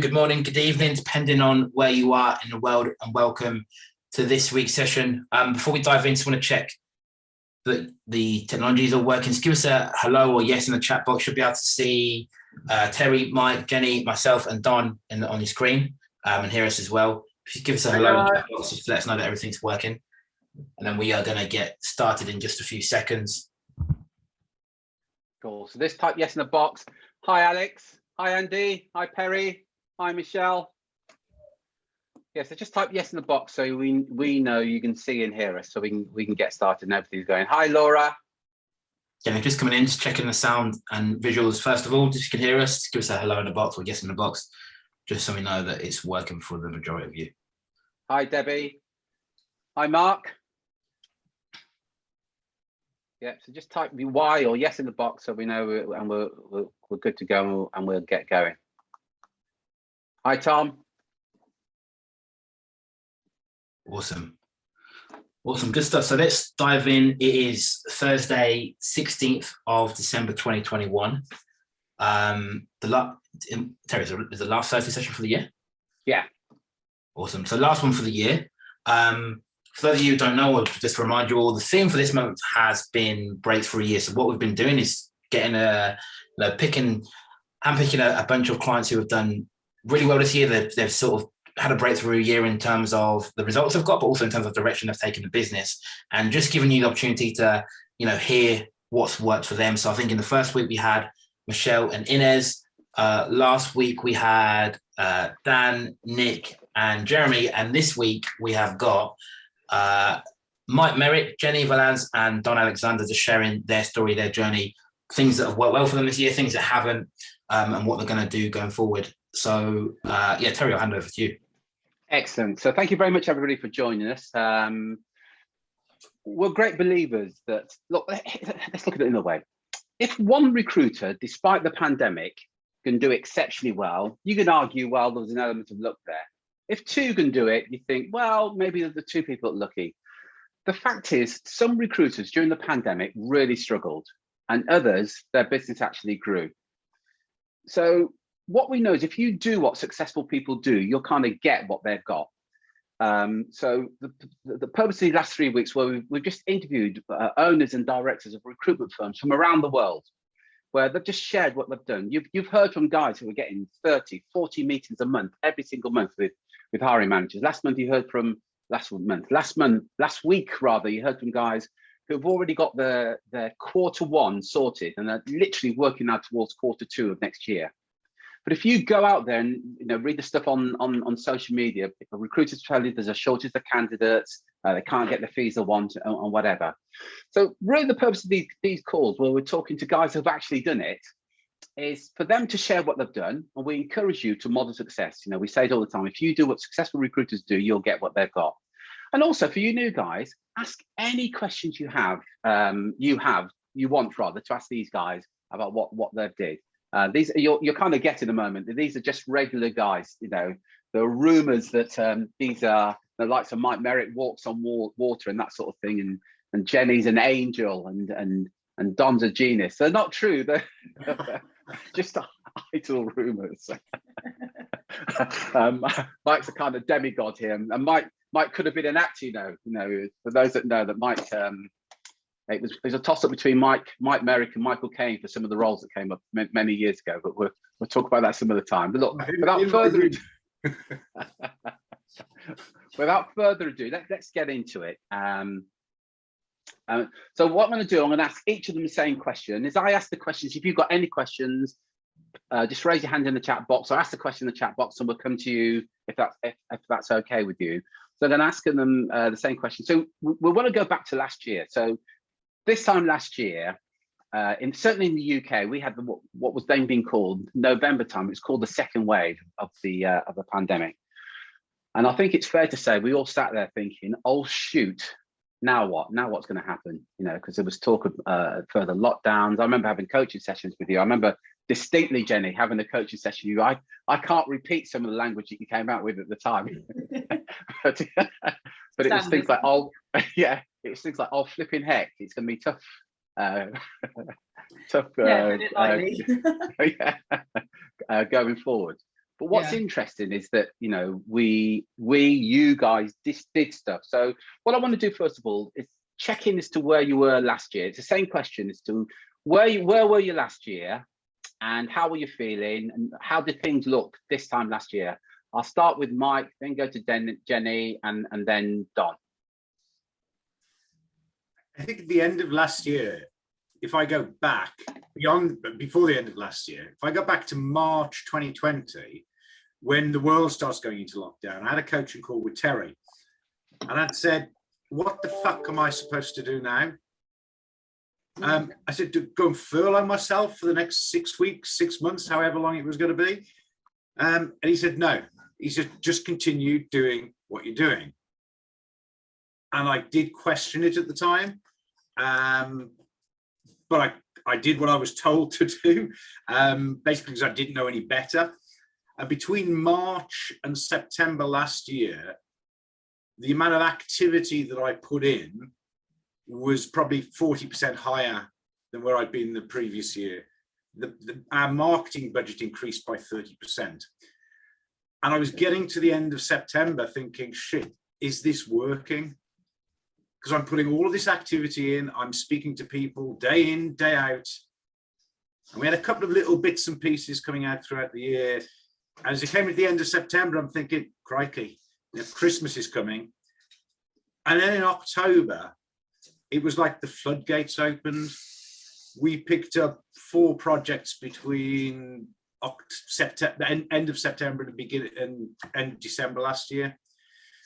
Good morning, good evening, depending on where you are in the world, and welcome to this week's session. Before we dive in, I just want to check that the technologies are working. Just give us a hello or yes in the chat box. You'll be able to see Terry, Mike, Jenny, myself, and Don on your screen, and hear us as well. If you give us a hello in the chat box, just to let us know that everything's working. And then we are going to get started in just a few seconds. Cool. So this type yes in the box. Hi, Alex. Hi, Andy. Hi, Perry. Hi, Michelle. Yeah, so just type yes in the box so we know you can see and hear us, so we can get started and everything's going. Hi, Laura. Yeah, just coming in, just checking the sound and visuals first of all. Just if you can hear us, give us a hello in the box or yes in the box, just so we know that it's working for the majority of you. Hi, Debbie. Hi, Mark. Yeah, so just type Y or yes in the box so we know we're good to go and we'll get going. Hi, Tom. Awesome, good stuff. So let's dive in. It is Thursday, 16th of December, 2021. Terry, is the last Thursday session for the year? Yeah. Awesome. So last one for the year. For those of you who don't know, just to remind you all, the theme for this month has been breakthrough year. So what we've been doing is getting handpicking a bunch of clients who have done really well this year. They've sort of had a breakthrough year in terms of the results they've got, but also in terms of direction they've taken the business, and just giving you the opportunity to, hear what's worked for them. So I think in the first week we had Michelle and Inez. Last week we had Dan, Nick, and Jeremy. And this week we have got Mike Merritt, Jenny Valance, and Don Alexander just sharing their story, their journey, things that have worked well for them this year, things that haven't, and what they're going to do going forward. So Terry, I'll hand over to you. Excellent. So thank you very much, everybody, for joining us. We're great believers that, let's look at it in a way. If one recruiter, despite the pandemic, can do exceptionally well, you can argue, well, there's an element of luck there. If two can do it, you think, well, maybe the two people are lucky. The fact is, some recruiters during the pandemic really struggled, and others, their business actually grew. So what we know is if you do what successful people do, you'll kind of get what they've got. So the purpose of the last 3 weeks, where we've just interviewed owners and directors of recruitment firms from around the world, where they've just shared what they've done. You've heard from guys who are getting 30, 40 meetings a month, every single month with hiring managers. Last week, you heard from guys who've already got their Q1 sorted and are literally working now towards Q2 of next year. But if you go out there and read the stuff on social media, recruiters tell you there's a shortage of candidates, they can't get the fees they want, and whatever. So really the purpose of these calls, where we're talking to guys who've actually done it, is for them to share what they've done, and we encourage you to model success. We say it all the time, if you do what successful recruiters do, you'll get what they've got. And also for you new guys, ask any questions you want to ask these guys about what they've did. These you're kind of getting a moment. These are just regular guys. There are rumours that these are the likes of Mike Merritt walks on water and that sort of thing, and Jenny's an angel and Don's a genius. They're not true. They're just idle rumours. Mike's a kind of demigod here, and Mike could have been an actor. For those that know that Mike. It was a toss-up between Mike Merrick and Michael Caine for some of the roles that came up many years ago, but we'll talk about that some other time. But look, without further ado, let's get into it. So what I'm going to do, I'm going to ask each of them the same question. As I ask the questions, if you've got any questions, just raise your hand in the chat box, or ask the question in the chat box, and we'll come to you if that's okay with you. So then asking them the same question. So we want to go back to last year. So this time last year, certainly in the UK, we had what was then being called November time. It's called the second wave of the pandemic, and I think it's fair to say we all sat there thinking, "Oh shoot, now what? Now what's going to happen?" Because there was talk of further lockdowns. I remember having coaching sessions with you. I remember distinctly, Jenny, having a coaching session with you. I can't repeat some of the language that you came out with at the time, but it was things like, "Oh, yeah." It was things like, "Oh, flipping heck, it's going to be tough." Tough. Yeah, put it lightly. Going forward. But what's interesting is that, you know, you guys did stuff. So what I want to do first of all is check in as to where you were last year. It's the same question as to where were you last year, and how were you feeling, and how did things look this time last year? I'll start with Mike, then go to Jenny, and then Don. I think at the end of last year, if I go back before the end of last year, if I go back to March 2020, when the world starts going into lockdown, I had a coaching call with Terry, and I'd said, what the fuck am I supposed to do now? I said, to go and furlough myself for the next 6 weeks, 6 months, however long it was going to be. And he said, no. He said, just continue doing what you're doing. And I did question it at the time. But I did what I was told to do, basically because I didn't know any better. And between March and September last year, the amount of activity that I put in was probably 40% higher than where I'd been the previous year. Our marketing budget increased by 30%. And I was getting to the end of September thinking, shit, is this working? Because I'm putting all of this activity in, I'm speaking to people day in, day out. And we had a couple of little bits and pieces coming out throughout the year. And as it came at the end of September, I'm thinking, crikey, you know, Christmas is coming. And then in October, it was like the floodgates opened. We picked up 4 projects between September, end of September and the beginning and end of December last year.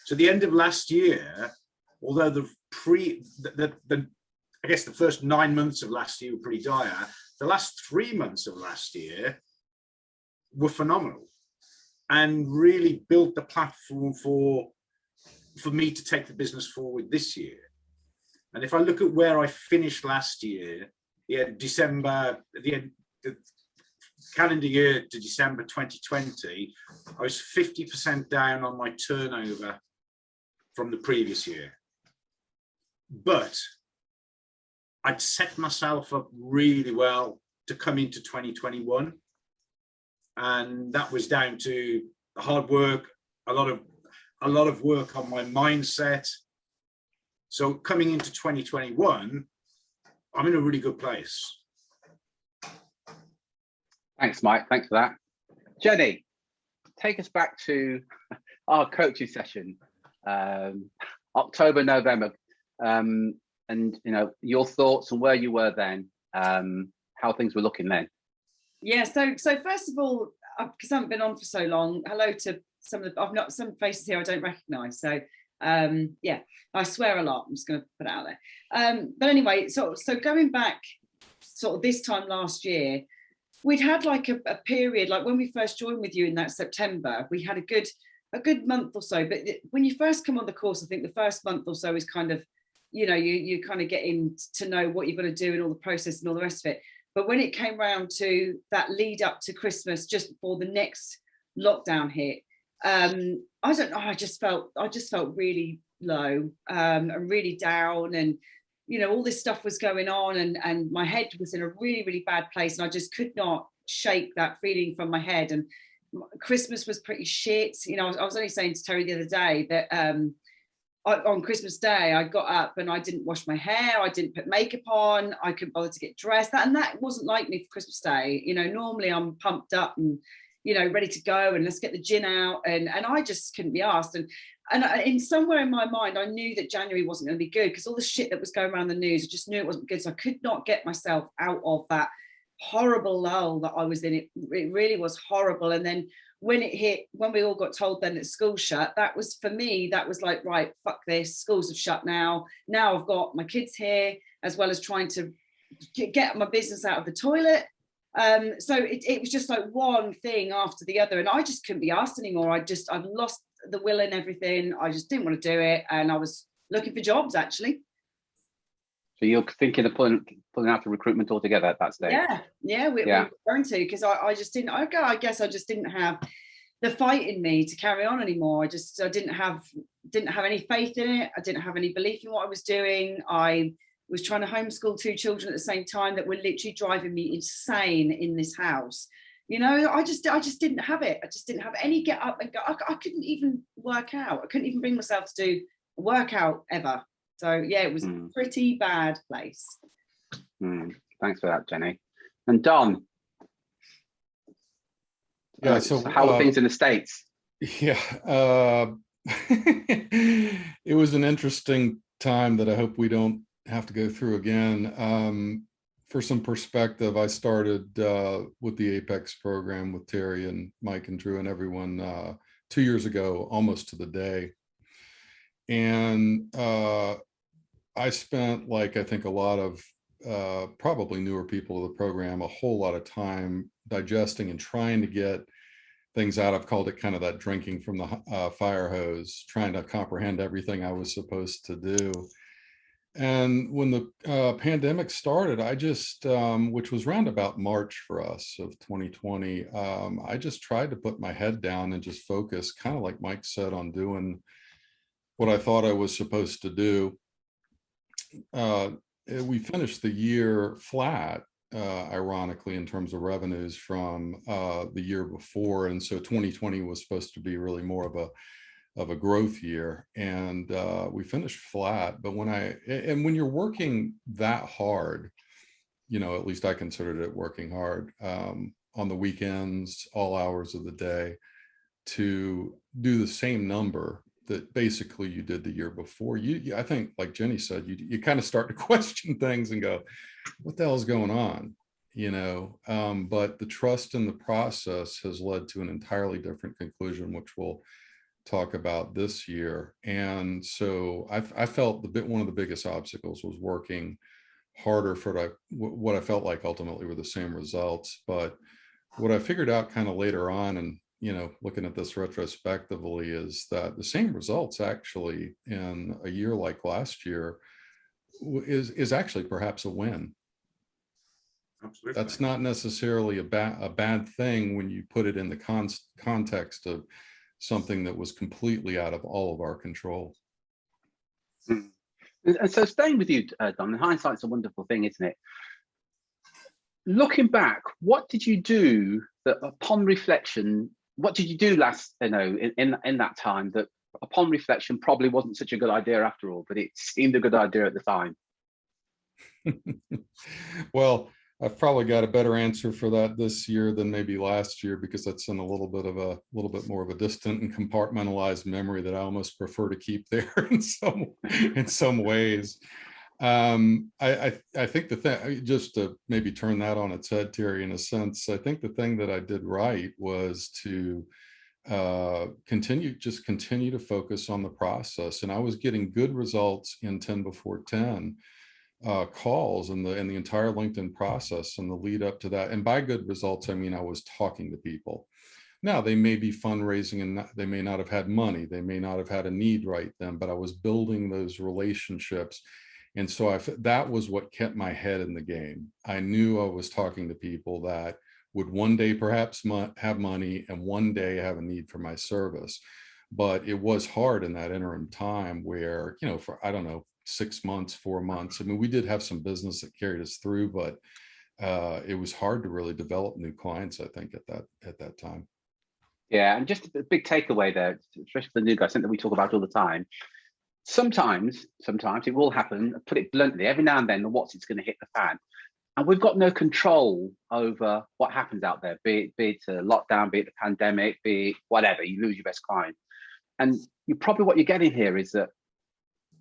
So the end of last year, although I guess the first 9 months of last year were pretty dire, the last 3 months of last year were phenomenal and really built the platform for me to take the business forward this year. And if I look at where I finished last year, December, the calendar year to December 2020, I was 50% down on my turnover from the previous year. But I'd set myself up really well to come into 2021. And that was down to the hard work, a lot of work on my mindset. So coming into 2021, I'm in a really good place. Thanks, Mike. Thanks for that. Jenny, take us back to our coaching session, October, November, and you know, your thoughts on where you were then, how things were looking then. Yeah. So first of all, because I haven't been on for so long, hello to some faces here I don't recognise. So yeah, I swear a lot. I'm just going to put it out there. But anyway, so going back sort of this time last year, we'd had like a period, like when we first joined with you in that September, we had a good month or so. But when you first come on the course, I think the first month or so is kind of, you know, you kind of getting to know what you've got to do and all the process and all the rest of it. But when it came round to that lead up to Christmas, just before the next lockdown hit, I don't know, I just felt really low and really down, and you know, all this stuff was going on, and my head was in a really, really bad place, and I just could not shake that feeling from my head. And Christmas was pretty shit. You know, I was only saying to Terry the other day that on Christmas Day, I got up and I didn't wash my hair, I didn't put makeup on, I couldn't bother to get dressed. That wasn't like me for Christmas Day. You know, normally I'm pumped up and, you know, ready to go and let's get the gin out, and I just couldn't be asked. And in somewhere in my mind, I knew that January wasn't going to be good because all the shit that was going around the news, I just knew it wasn't good. So I could not get myself out of that horrible lull that I was in. It really was horrible. And then when it hit, when we all got told then that school shut, that was, for me, that was like, right, fuck this, schools have shut now. Now I've got my kids here, as well as trying to get my business out of the toilet. So it was just like one thing after the other, and I just couldn't be asked anymore. I've lost the will in everything. I just didn't want to do it, and I was looking for jobs actually. So you're thinking of pulling out the recruitment altogether at that stage? Yeah, we were going to, because I just didn't. I guess I just didn't have the fight in me to carry on anymore. I didn't have any faith in it. I didn't have any belief in what I was doing. I was trying to homeschool 2 children at the same time that were literally driving me insane in this house. You know, I just didn't have it. I just didn't have any get up and go. I couldn't even work out. I couldn't even bring myself to do a workout ever. So yeah, it was a pretty bad place. Thanks for that, Jenny. And Don. Yeah. So how are things in the States? Yeah. It was an interesting time that I hope we don't have to go through again. For some perspective, I started with the Apex program with Terry and Mike and Drew and everyone 2 years ago, almost to the day. And I spent, like I think a lot of probably newer people to the program, a whole lot of time digesting and trying to get things out. I've called it kind of that drinking from the fire hose, trying to comprehend everything I was supposed to do. And when the pandemic started, I just, which was round about March for us of 2020, I just tried to put my head down and just focus, kind of like Mike said, on doing what I thought I was supposed to do. We finished the year flat, ironically, in terms of revenues from the year before. And so 2020 was supposed to be really more of a growth year, and we finished flat. But when you're working that hard, you know, at least I considered it working hard on the weekends, all hours of the day, to do the same number that basically you did the year before. I think, like Jenny said, you kind of start to question things and go, what the hell is going on? You know, but the trust in the process has led to an entirely different conclusion, which we'll talk about this year. And so I felt one of the biggest obstacles was working harder for what I felt like ultimately were the same results. But what I figured out kind of later on, and you know, looking at this retrospectively, is that the same results actually in a year like last year is actually perhaps a win. Absolutely. That's not necessarily a bad thing when you put it in the context of something that was completely out of all of our control. And so staying with you, Don, hindsight's a wonderful thing, isn't it? Looking back, what did you do that upon reflection, what did you do last, you know, in that time that upon reflection probably wasn't such a good idea after all, but it seemed a good idea at the time? Well, I've probably got a better answer for that this year than maybe last year, because that's in a little bit more of a distant and compartmentalized memory that I almost prefer to keep there in some ways. I think the thing, just to maybe turn that on its head, Terry, in a sense, I think the thing that I did right was to continue to focus on the process. And I was getting good results in 10 before 10 calls and the entire LinkedIn process and the lead up to that. And by good results, I mean I was talking to people. Now, they may be fundraising and they may not have had money, they may not have had a need right then, but I was building those relationships. And so that was what kept my head in the game. I knew I was talking to people that would one day perhaps have money and one day have a need for my service. But it was hard in that interim time where, you know, for, I don't know, 6 months, 4 months. I mean, we did have some business that carried us through, but it was hard to really develop new clients, I think, at that time. Yeah, and just a big takeaway there, especially for the new guys, something that we talk about all the time. Sometimes it will happen, put it bluntly, every now and then the what's it's going to hit the fan. And we've got no control over what happens out there, be it a lockdown, be it the pandemic, be it whatever, you lose your best client. And what you're getting here is that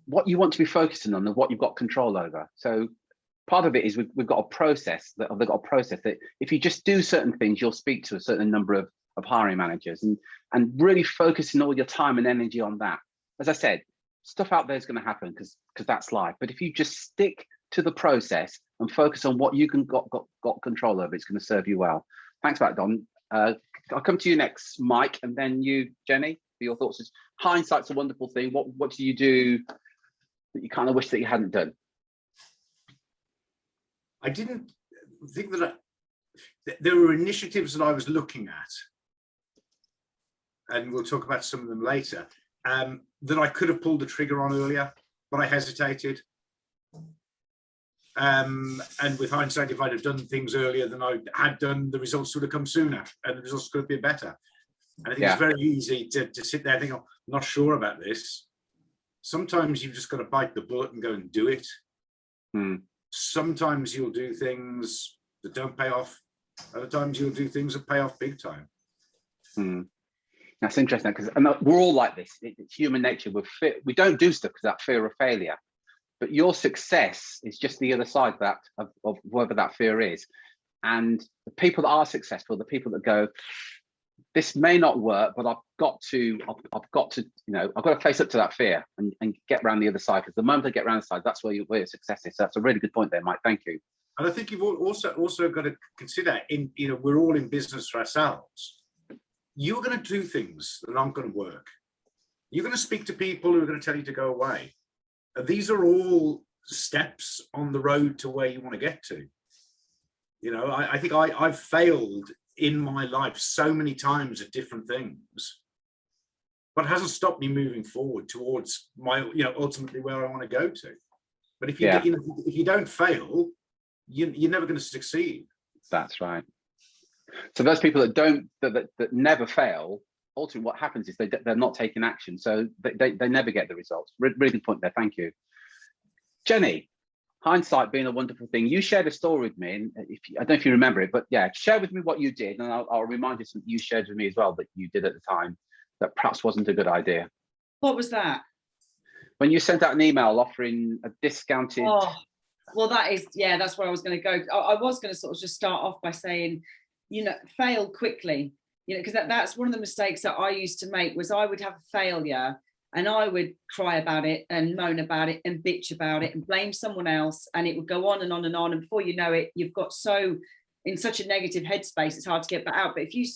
what you want to be focusing on and what you've got control over. So part of it is we've got a process that if you just do certain things, you'll speak to a certain number of hiring managers and really focusing all your time and energy on that. As I said, stuff out there is going to happen because that's life. But if you just stick to the process and focus on what you can got control over, it's going to serve you well. Thanks for that, Don. I'll come to you next, Mike, and then you, Jenny, for your thoughts. Hindsight's a wonderful thing. What do you do that you kind of wish that you hadn't done? I didn't think that there were initiatives that I was looking at, and we'll talk about some of them later, that I could have pulled the trigger on earlier, but I hesitated. And with hindsight, if I'd have done things earlier than I had done, the results would have come sooner, and the results could have been better. And I think it's very easy to sit there and think, oh, I'm not sure about this. Sometimes you've just got to bite the bullet and go and do it. Sometimes you'll do things that don't pay off. Other times you'll do things that pay off big time. That's interesting, because we're all like this. It's human nature. We don't do stuff because that fear of failure. But your success is just the other side of that, of whatever that fear is. And the people that are successful, the people that go, this may not work, but I've got to face up to that fear and get around the other side. Because the moment I get around the side, that's where your success is. So that's a really good point there, Mike. Thank you. And I think you've also got to consider, we're all in business for ourselves. You're going to do things that aren't going to work. You're going to speak to people who are going to tell you to go away. These are all steps on the road to where you want to get to. I think I've failed in my life so many times at different things, but it hasn't stopped me moving forward towards my, ultimately where I want to go to. But if you don't fail, you're never going to succeed. That's right. So those people that never fail, ultimately what happens is they're not taking action, so they never get the results. Really good point there. Thank you, Jenny. Hindsight being a wonderful thing. You shared a story with me, and I don't know if you remember it, but yeah, share with me what you did, and I'll remind you something you shared with me as well that you did at the time that perhaps wasn't a good idea. What was that? When you sent out an email offering a discounted. Oh, well, that's where I was going to go. I was going to sort of just start off by saying, fail quickly. Because that's one of the mistakes that I used to make, was I would have a failure and I would cry about it and moan about it and bitch about it and blame someone else, and it would go on and on and on. And before you know it, you've got in such a negative headspace, it's hard to get back out. But if you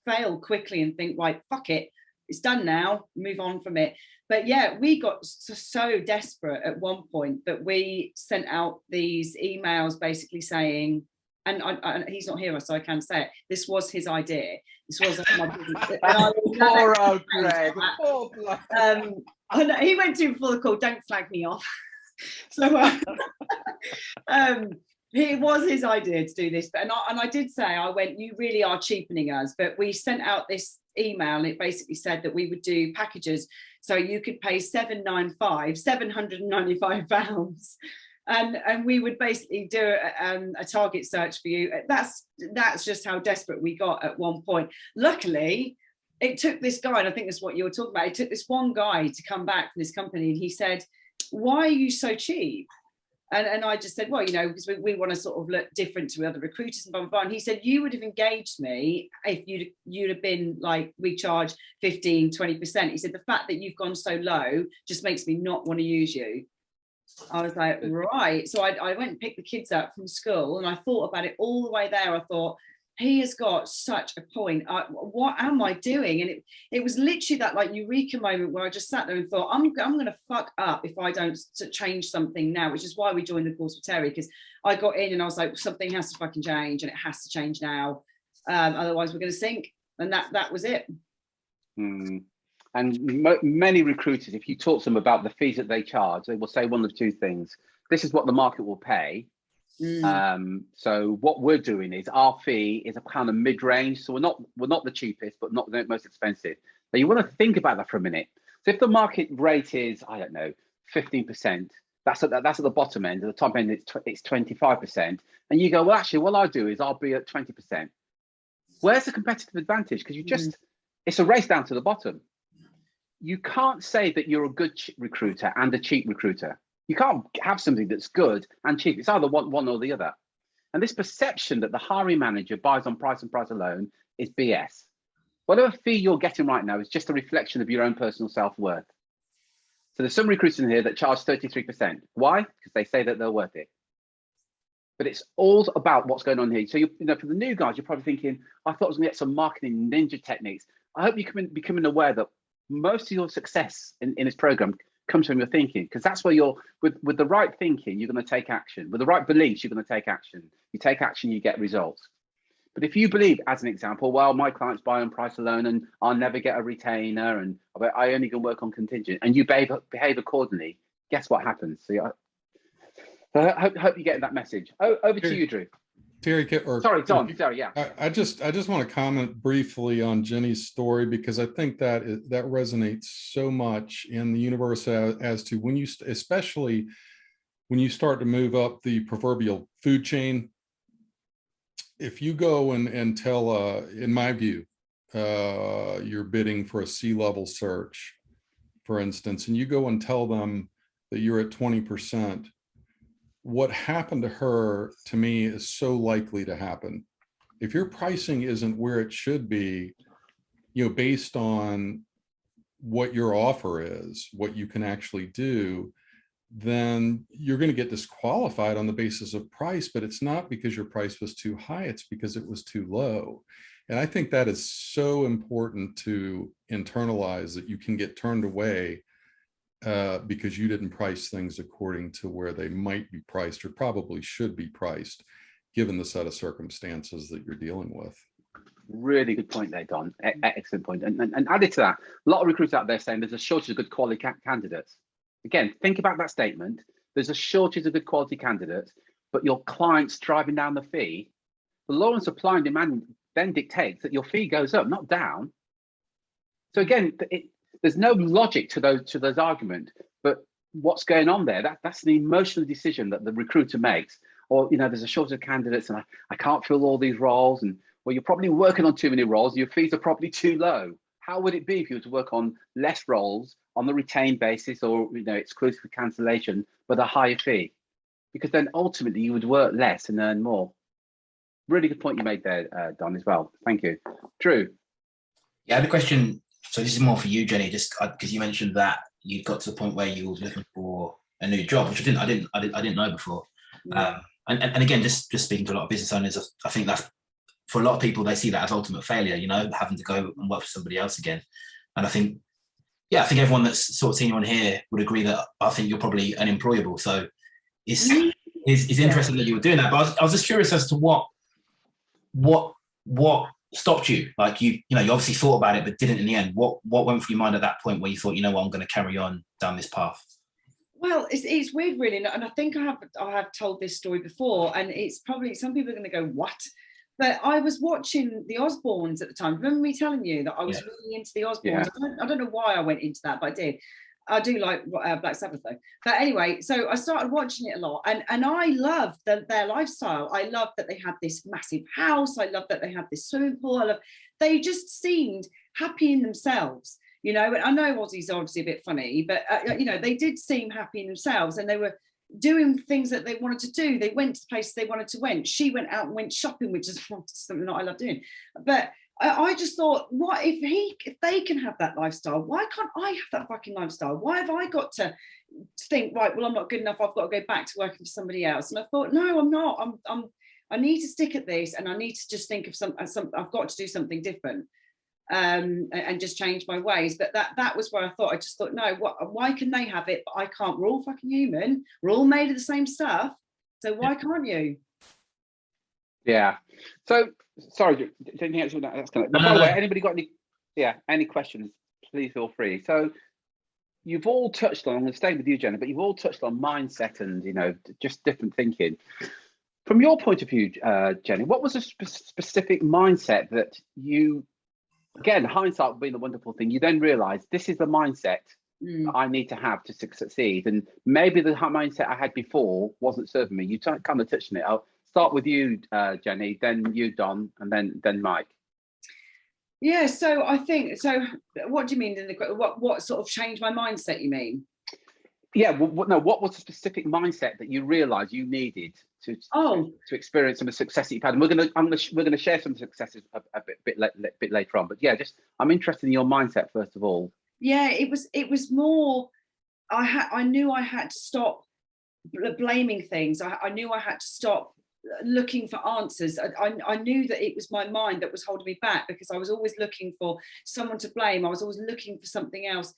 fail quickly and think, right, fuck it, it's done now, move on from it. But yeah, we got so desperate at one point that we sent out these emails basically saying, and he's not here, so I can say it, this was his idea. This wasn't my business. Poor old Greg. He went to before the call, don't flag me off. So it was his idea to do this. And I did say, I went, you really are cheapening us. But we sent out this email and it basically said that we would do packages. So you could pay £795, and we would basically do a target search for you. That's just how desperate we got at one point. Luckily, it took this guy, and I think that's what you were talking about, it took this one guy to come back from this company, and he said, why are you so cheap? And I just said, well, because we want to sort of look different to other recruiters and blah, blah, blah. And he said, you would have engaged me if you'd have been like, we charge 15, 20%. He said, the fact that you've gone so low just makes me not want to use you. I was like, right. So I went and picked the kids up from school, and I thought about it all the way there. I thought, he has got such a point. What am I doing? And it was literally that like eureka moment where I just sat there and thought, I'm going to fuck up if I don't change something now, which is why we joined the course with Terry, because I got in and I was like, something has to fucking change, and it has to change now. Otherwise we're going to sink. And that was it. And many recruiters, if you talk to them about the fees that they charge, they will say one of two things. This is what the market will pay. So what we're doing is our fee is a kind of mid-range. So we're not the cheapest, but not the most expensive. Now you want to think about that for a minute. So if the market rate is, I don't know, 15%, that's at the bottom end. At the top end, it's 25%. And you go, well, actually, what I'll do is I'll be at 20%. Where's the competitive advantage? Because it's a race down to the bottom. You can't say that you're a good recruiter and a cheap recruiter. You can't have something that's good and cheap. It's either one or the other. And this perception that the hiring manager buys on price and price alone is BS. Whatever fee you're getting right now is just a reflection of your own personal self-worth. So there's some recruiters in here that charge 33%. Why? Because they say that they're worth it. But it's all about what's going on here. So for the new guys, you're probably thinking, I thought I was going to get some marketing ninja techniques. I hope you're becoming aware that most of your success in this program comes from your thinking, because that's where with the right thinking, you're going to take action. With the right beliefs, you're going to take action. You take action, you get results. But if you believe, as an example, well, my clients buy on price alone and I'll never get a retainer and I only can work on contingent, and you behave accordingly, guess what happens? So So I hope you're getting that message. Over to you, Drew. Terry, Sorry, Don. Sorry, yeah. I just want to comment briefly on Jenny's story, because I think that that resonates so much in the universe as to when you, especially when you start to move up the proverbial food chain. If you go and tell, in my view, you're bidding for a C-level search, for instance, and you go and tell them that you're at 20%, what happened to her, to me, is so likely to happen. If your pricing isn't where it should be, based on what your offer is, what you can actually do, then you're going to get disqualified on the basis of price. But it's not because your price was too high, it's because it was too low. And I think that is so important to internalize, that you can get turned away because you didn't price things according to where they might be priced, or probably should be priced, given the set of circumstances that you're dealing with. Really good point there, Don. Excellent point. And added to that, a lot of recruiters out there saying there's a shortage of good quality candidates. Again, think about that statement. There's a shortage of good quality candidates, but your client's driving down the fee. The law and supply and demand then dictates that your fee goes up, not down. So again, there's no logic to those arguments, but what's going on there, that's the emotional decision that the recruiter makes. Or, there's a shortage of candidates and I can't fill all these roles, and well, you're probably working on too many roles, your fees are probably too low. How would it be if you were to work on less roles on the retained basis, or exclusive for cancellation, but a higher fee? Because then ultimately you would work less and earn more. Really good point you made there, Don, as well. Thank you. Drew. Yeah, the question. So this is more for you, Jenny, just because you mentioned that you got to the point where you were looking for a new job, which I didn't know before. And again, just speaking to a lot of business owners, I think that for a lot of people, they see that as ultimate failure, having to go and work for somebody else again. And I think everyone that's sort of seen you on here would agree that I think you're probably unemployable. So it's interesting that you were doing that. But I was just curious as to what stopped you. Like you obviously thought about it, but didn't in the end. What went through your mind at that point where you thought, I'm going to carry on down this path? Well, it's weird, really, and I think I have told this story before, and it's probably, some people are going to go, what? But I was watching the Osbournes at the time. Remember me telling you that I was really into the Osbournes? Yeah. I don't know why I went into that, but I did. I do like Black Sabbath though. But anyway, so I started watching it a lot, and I loved their lifestyle. I loved that they had this massive house. I loved that they had this swimming pool. They just seemed happy in themselves. And I know Aussies are obviously a bit funny, but they did seem happy in themselves, and they were doing things that they wanted to do. They went to places they wanted to went. She went out and went shopping, which is something that I love doing. But I just thought, what if they can have that lifestyle? Why can't I have that fucking lifestyle? Why have I got to think, right, well, I'm not good enough, I've got to go back to working for somebody else? And I thought, no, I'm not. I need to stick at this, and I need to just think of some I've got to do something different. And just change my ways. But that was where I just thought, no, why can they have it, but I can't? We're all fucking human. We're all made of the same stuff. So why can't you? Yeah. So sorry, anything else? That's kind of. By the way, anybody got any questions? Please feel free. So you've all touched on. I'm going to stay with you, Jenna, but you've all touched on mindset and just different thinking. From your point of view, Jenny, what was a specific mindset that you? Again, hindsight being a wonderful thing, you then realize this is the mindset that I need to have to succeed. And maybe the mindset I had before wasn't serving me. You kind of touched on it. I'll start with you, Jenny, then you, Don, and then Mike. Yeah, so I think, what do you mean? What sort of changed my mindset, you mean? Yeah, what was the specific mindset that you realized you needed to experience some of the success that you've had? And we're going to share some successes a bit later on. But yeah, I'm interested in your mindset first of all. Yeah, it was more. I knew I had to stop blaming things. I knew I had to stop looking for answers. I knew that it was my mind that was holding me back, because I was always looking for someone to blame. I was always looking for something else.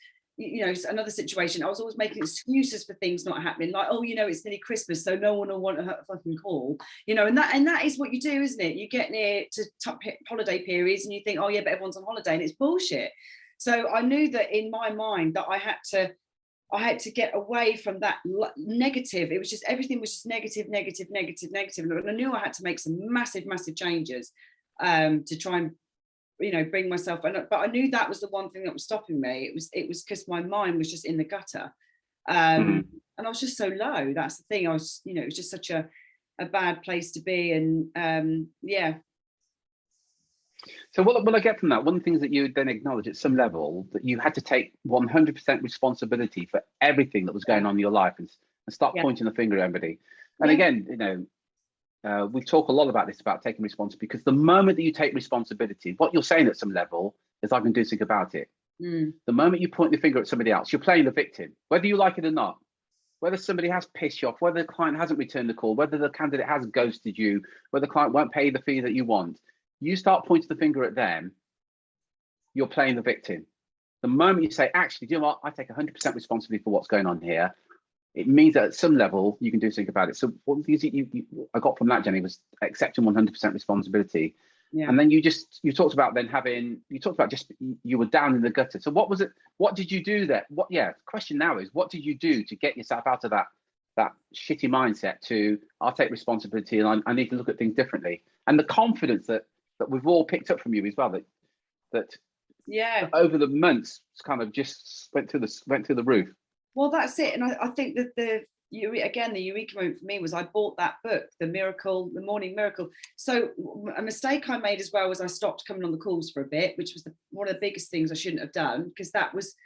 Another situation, I was always making excuses for things not happening, like, oh, it's nearly Christmas, so no one will want a fucking call, and that is what you do, isn't it? You get near to holiday periods and you think, oh yeah, but everyone's on holiday, and it's bullshit. So I knew that in my mind that I had to I had to get away from that negative. It was just, everything was just negative. And I knew I had to make some massive changes to try and, bring myself. But I knew that was the one thing that was stopping me. It was because my mind was just in the gutter. And I was just so low. That's the thing. I was, it was just such a bad place to be. And yeah. So what I get from that, one of the things that you then acknowledge at some level, that you had to take 100% responsibility for everything that was going on in your life, and start pointing the finger at everybody. And again, we talk a lot about this, about taking responsibility, because the moment that you take responsibility, what you're saying at some level is, I can do something about it. The moment you point the finger at somebody else, you're playing the victim, whether you like it or not. Whether somebody has pissed you off, whether the client hasn't returned the call, whether the candidate has ghosted you, whether the client won't pay the fee that you want, you start pointing the finger at them, you're playing the victim. The moment you say, actually, do you know what? I take 100% responsibility for what's going on here, it means that at some level you can do something about it. So one of the things I got from that, Jenny, was accepting 100% responsibility. Yeah. And then you talked about just you were down in the gutter. So what was it? What did you do there? The question now is, what did you do to get yourself out of that shitty mindset to, I'll take responsibility and I need to look at things differently? And the confidence that we've all picked up from you as well, that over the months kind of just went through the roof. Well, that's it. And I think that the eureka moment for me was I bought that book, The Morning Miracle. So a mistake I made as well was I stopped coming on the calls for a bit, which was one of the biggest things I shouldn't have done, because that was,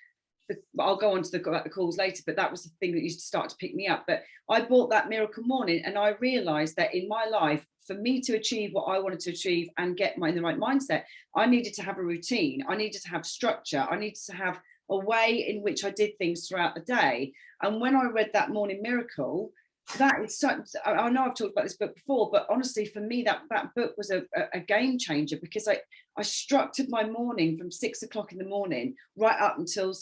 I'll go on to the calls later, but that was the thing that used to start to pick me up. But I bought that Miracle Morning, and I realized that in my life, for me to achieve what I wanted to achieve and get in the right mindset, I needed to have a routine. I needed to have structure. I needed to have a way in which I did things throughout the day. And when I read that Morning Miracle, that is such, I know I've talked about this book before, but honestly, for me, that book was a game changer, because I structured my morning from 6 o'clock in the morning right up until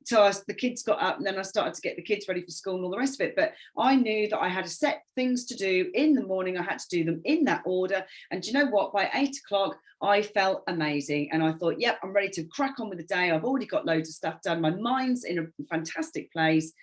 the kids got up, and then I started to get the kids ready for school and all the rest of it. But I knew that I had set things to do in the morning. I had to do them in that order. And do you know what? By 8 o'clock, I felt amazing. And I thought, yep, I'm ready to crack on with the day. I've already got loads of stuff done. My mind's in a fantastic place.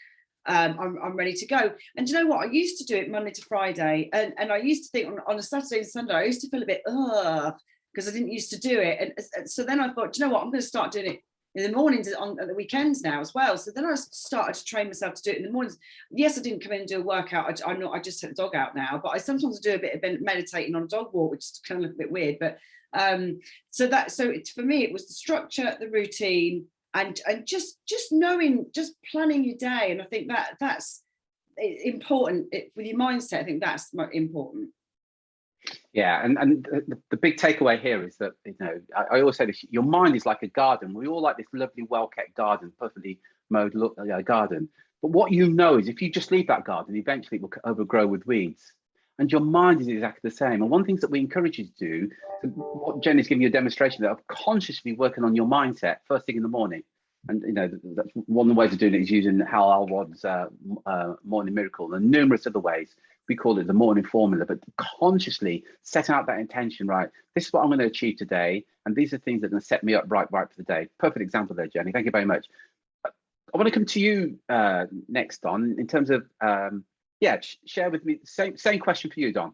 I'm ready to go. And do you know what? I used to do it Monday to Friday. And I used to think on a Saturday and Sunday, I used to feel a bit, because I didn't used to do it. And so then I thought, do you know what? I'm going to start doing it in the mornings, at the weekends now as well. So then I started to train myself to do it in the mornings. Yes, I didn't come in and do a workout. I just took the dog out now, but I sometimes do a bit of meditating on a dog walk, which is kind of a bit weird. But for me, it was the structure, the routine, and just knowing, just planning your day. And I think that's important with your mindset. I think that's important. Yeah, and the big takeaway here is that, I always say this: your mind is like a garden. We all like this lovely, well-kept garden, perfectly mowed garden. But what you know is, if you just leave that garden, eventually it will overgrow with weeds. And your mind is exactly the same. And one of the things that we encourage you to do, what Jenny's giving you a demonstration of consciously working on your mindset first thing in the morning. And that's one of the ways of doing it is using Hal Elrod's Morning Miracle, and numerous other ways. We call it the morning formula, but consciously setting out that intention, right? This is what I'm going to achieve today, and these are things that are going to set me up right for the day. Perfect example there, Jenny. Thank you very much. I want to come to you next, Don, in terms of, share with me, same question for you, Don.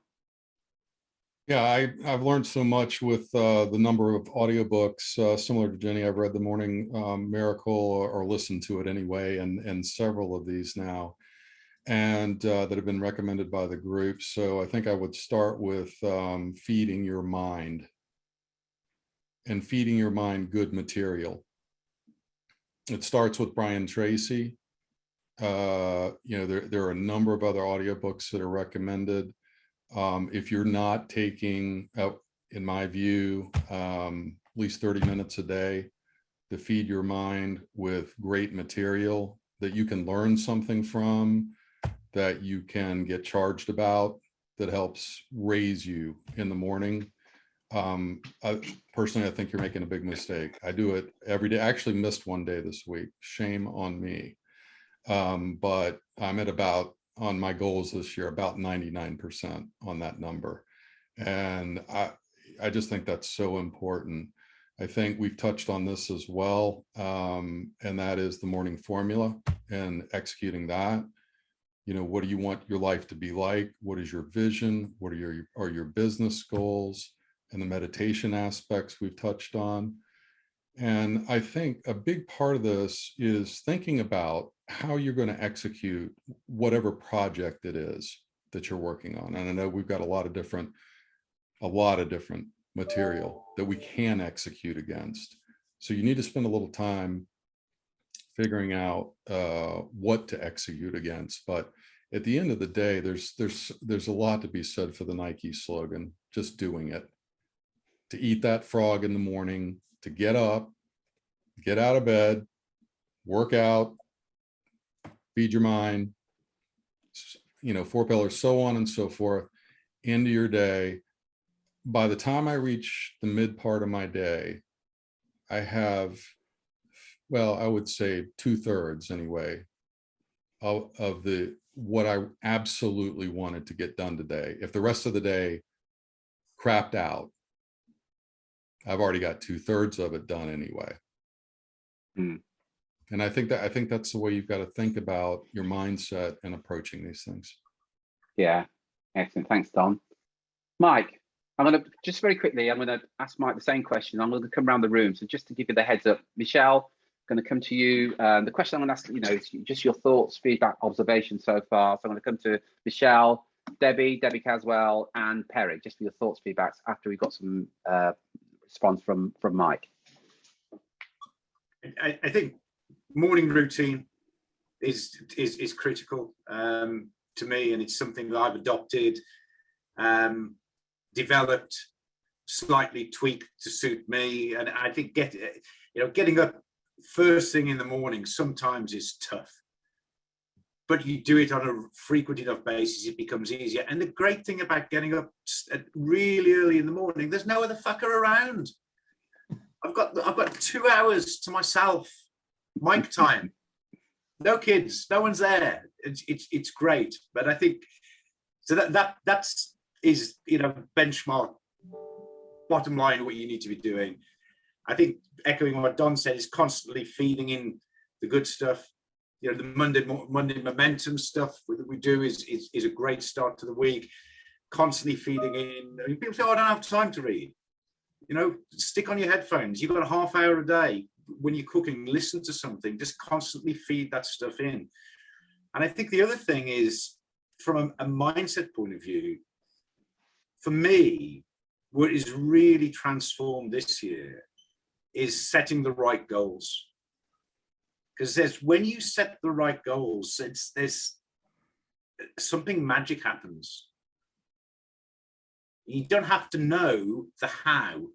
Yeah, I've learned so much with the number of audiobooks, similar to Jenny. I've read The Morning Miracle, or listened to it anyway, and several of these now, and that have been recommended by the group. So I think I would start with feeding your mind, and feeding your mind good material. It starts with Brian Tracy. There are a number of other audiobooks that are recommended. If you're not taking, in my view, at least 30 minutes a day to feed your mind with great material that you can learn something from, that you can get charged about, that helps raise you in the morning. Personally, I think you're making a big mistake. I do it every day. I actually missed one day this week. Shame on me. But I'm at on my goals this year, about 99% on that number. And I just think that's so important. I think we've touched on this as well, and that is the morning formula and executing that. You know, what do you want your life to be like? What is your vision? What are your business goals? And the meditation aspects we've touched on. And I think a big part of this is thinking about how you're going to execute whatever project it is that you're working on. And I know we've got a lot of different material that we can execute against. So you need to spend a little time figuring out what to execute against. But at the end of the day, there's a lot to be said for the Nike slogan, just doing it. To eat that frog in the morning, to get up, get out of bed, work out, feed your mind, you know, 4 pillars, so on and so forth, into your day. By the time I reach the mid part of my day, I have, well, I would say 2/3 anyway, of what I absolutely wanted to get done today. If the rest of the day crapped out, I've already got 2/3 of it done anyway. And I think that's the way you've got to think about your mindset and approaching these things. Yeah, excellent. Thanks, Don. Mike, I'm going to just very quickly, I'm going to ask Mike the same question. I'm going to come around the room. So just to give you the heads up, Michelle, going to come to you. The question I'm going to ask, you know, is just your thoughts, feedback, observations so far. So I'm going to come to Michelle, Debbie Caswell, and Perry, just for your thoughts, feedbacks after we got some response from Mike. I think morning routine is critical to me, and it's something that I've adopted, developed, slightly tweaked to suit me. And I think getting up first thing in the morning sometimes is tough, but you do it on a frequent enough basis, it becomes easier. And the great thing about getting up really early in the morning, there's no other fucker around. I've got 2 hours to myself, mic time, no kids, no one's there. It's great. But I think so that's you know, benchmark, bottom line, what you need to be doing. I think echoing what Don said, is constantly feeding in the good stuff. You know, the Monday momentum stuff that we do is a great start to the week. Constantly feeding in. I mean, people say, "Oh, I don't have time to read." You know, stick on your headphones. You've got a half hour a day when you're cooking. Listen to something. Just constantly feed that stuff in. And I think the other thing is, from a mindset point of view, for me, what is really transformed this year is setting the right goals. Because when you set the right goals, there's something magic happens. You don't have to know the how.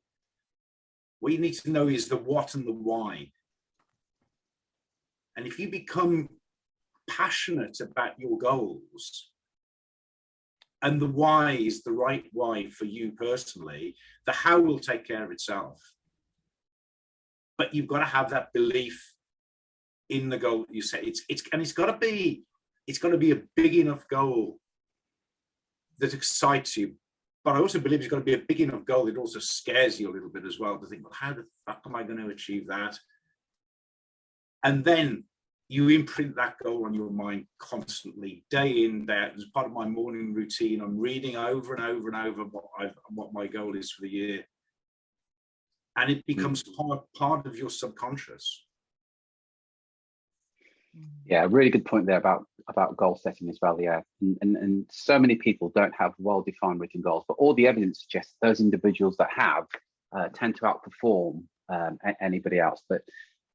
What you need to know is the what and the why. And if you become passionate about your goals, and the why is the right why for you personally, the how will take care of itself. But you've got to have that belief in the goal that you set. It's got to be a big enough goal that excites you. But I also believe it's got to be a big enough goal that also scares you a little bit as well, to think, well, how the fuck am I going to achieve that? And then you imprint that goal on your mind constantly, day in, day out. As part of my morning routine, I'm reading over and over and over what my goal is for the year. And it becomes part of your subconscious. Yeah, really good point there about goal setting as well. Yeah, and so many people don't have well-defined written goals, but all the evidence suggests those individuals that have tend to outperform anybody else. But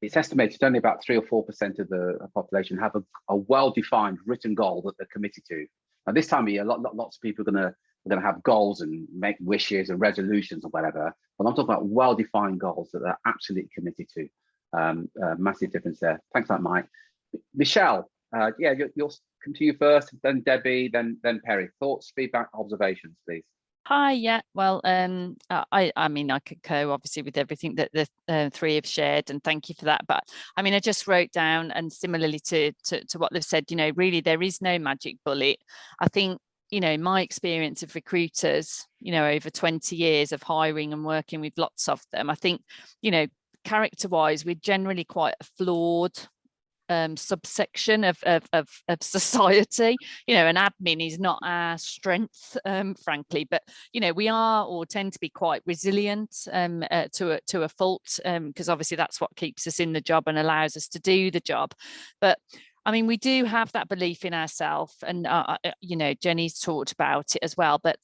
it's estimated only about 3 or 4% of the population have a well-defined written goal that they're committed to. Now, this time of year, lots of people are going to have goals and make wishes and resolutions or whatever. But I'm talking about well-defined goals that they're absolutely committed to. Massive difference there. Thanks for that, Mike. Michelle, you'll come to you first, then Debbie, then Perry. Thoughts, feedback, observations, please. Hi, yeah, well, I mean, I concur obviously with everything that the three have shared, and thank you for that. But I mean, I just wrote down, and similarly to what they've said, you know, really there is no magic bullet. I think, you know, in my experience of recruiters, you know, over 20 years of hiring and working with lots of them, I think, you know, character wise, we're generally quite a flawed subsection of society. You know, and admin is not our strength, frankly, but you know, we are or tend to be quite resilient to a fault, because obviously that's what keeps us in the job and allows us to do the job. But I mean, we do have that belief in ourselves, and you know, Jenny's talked about it as well. But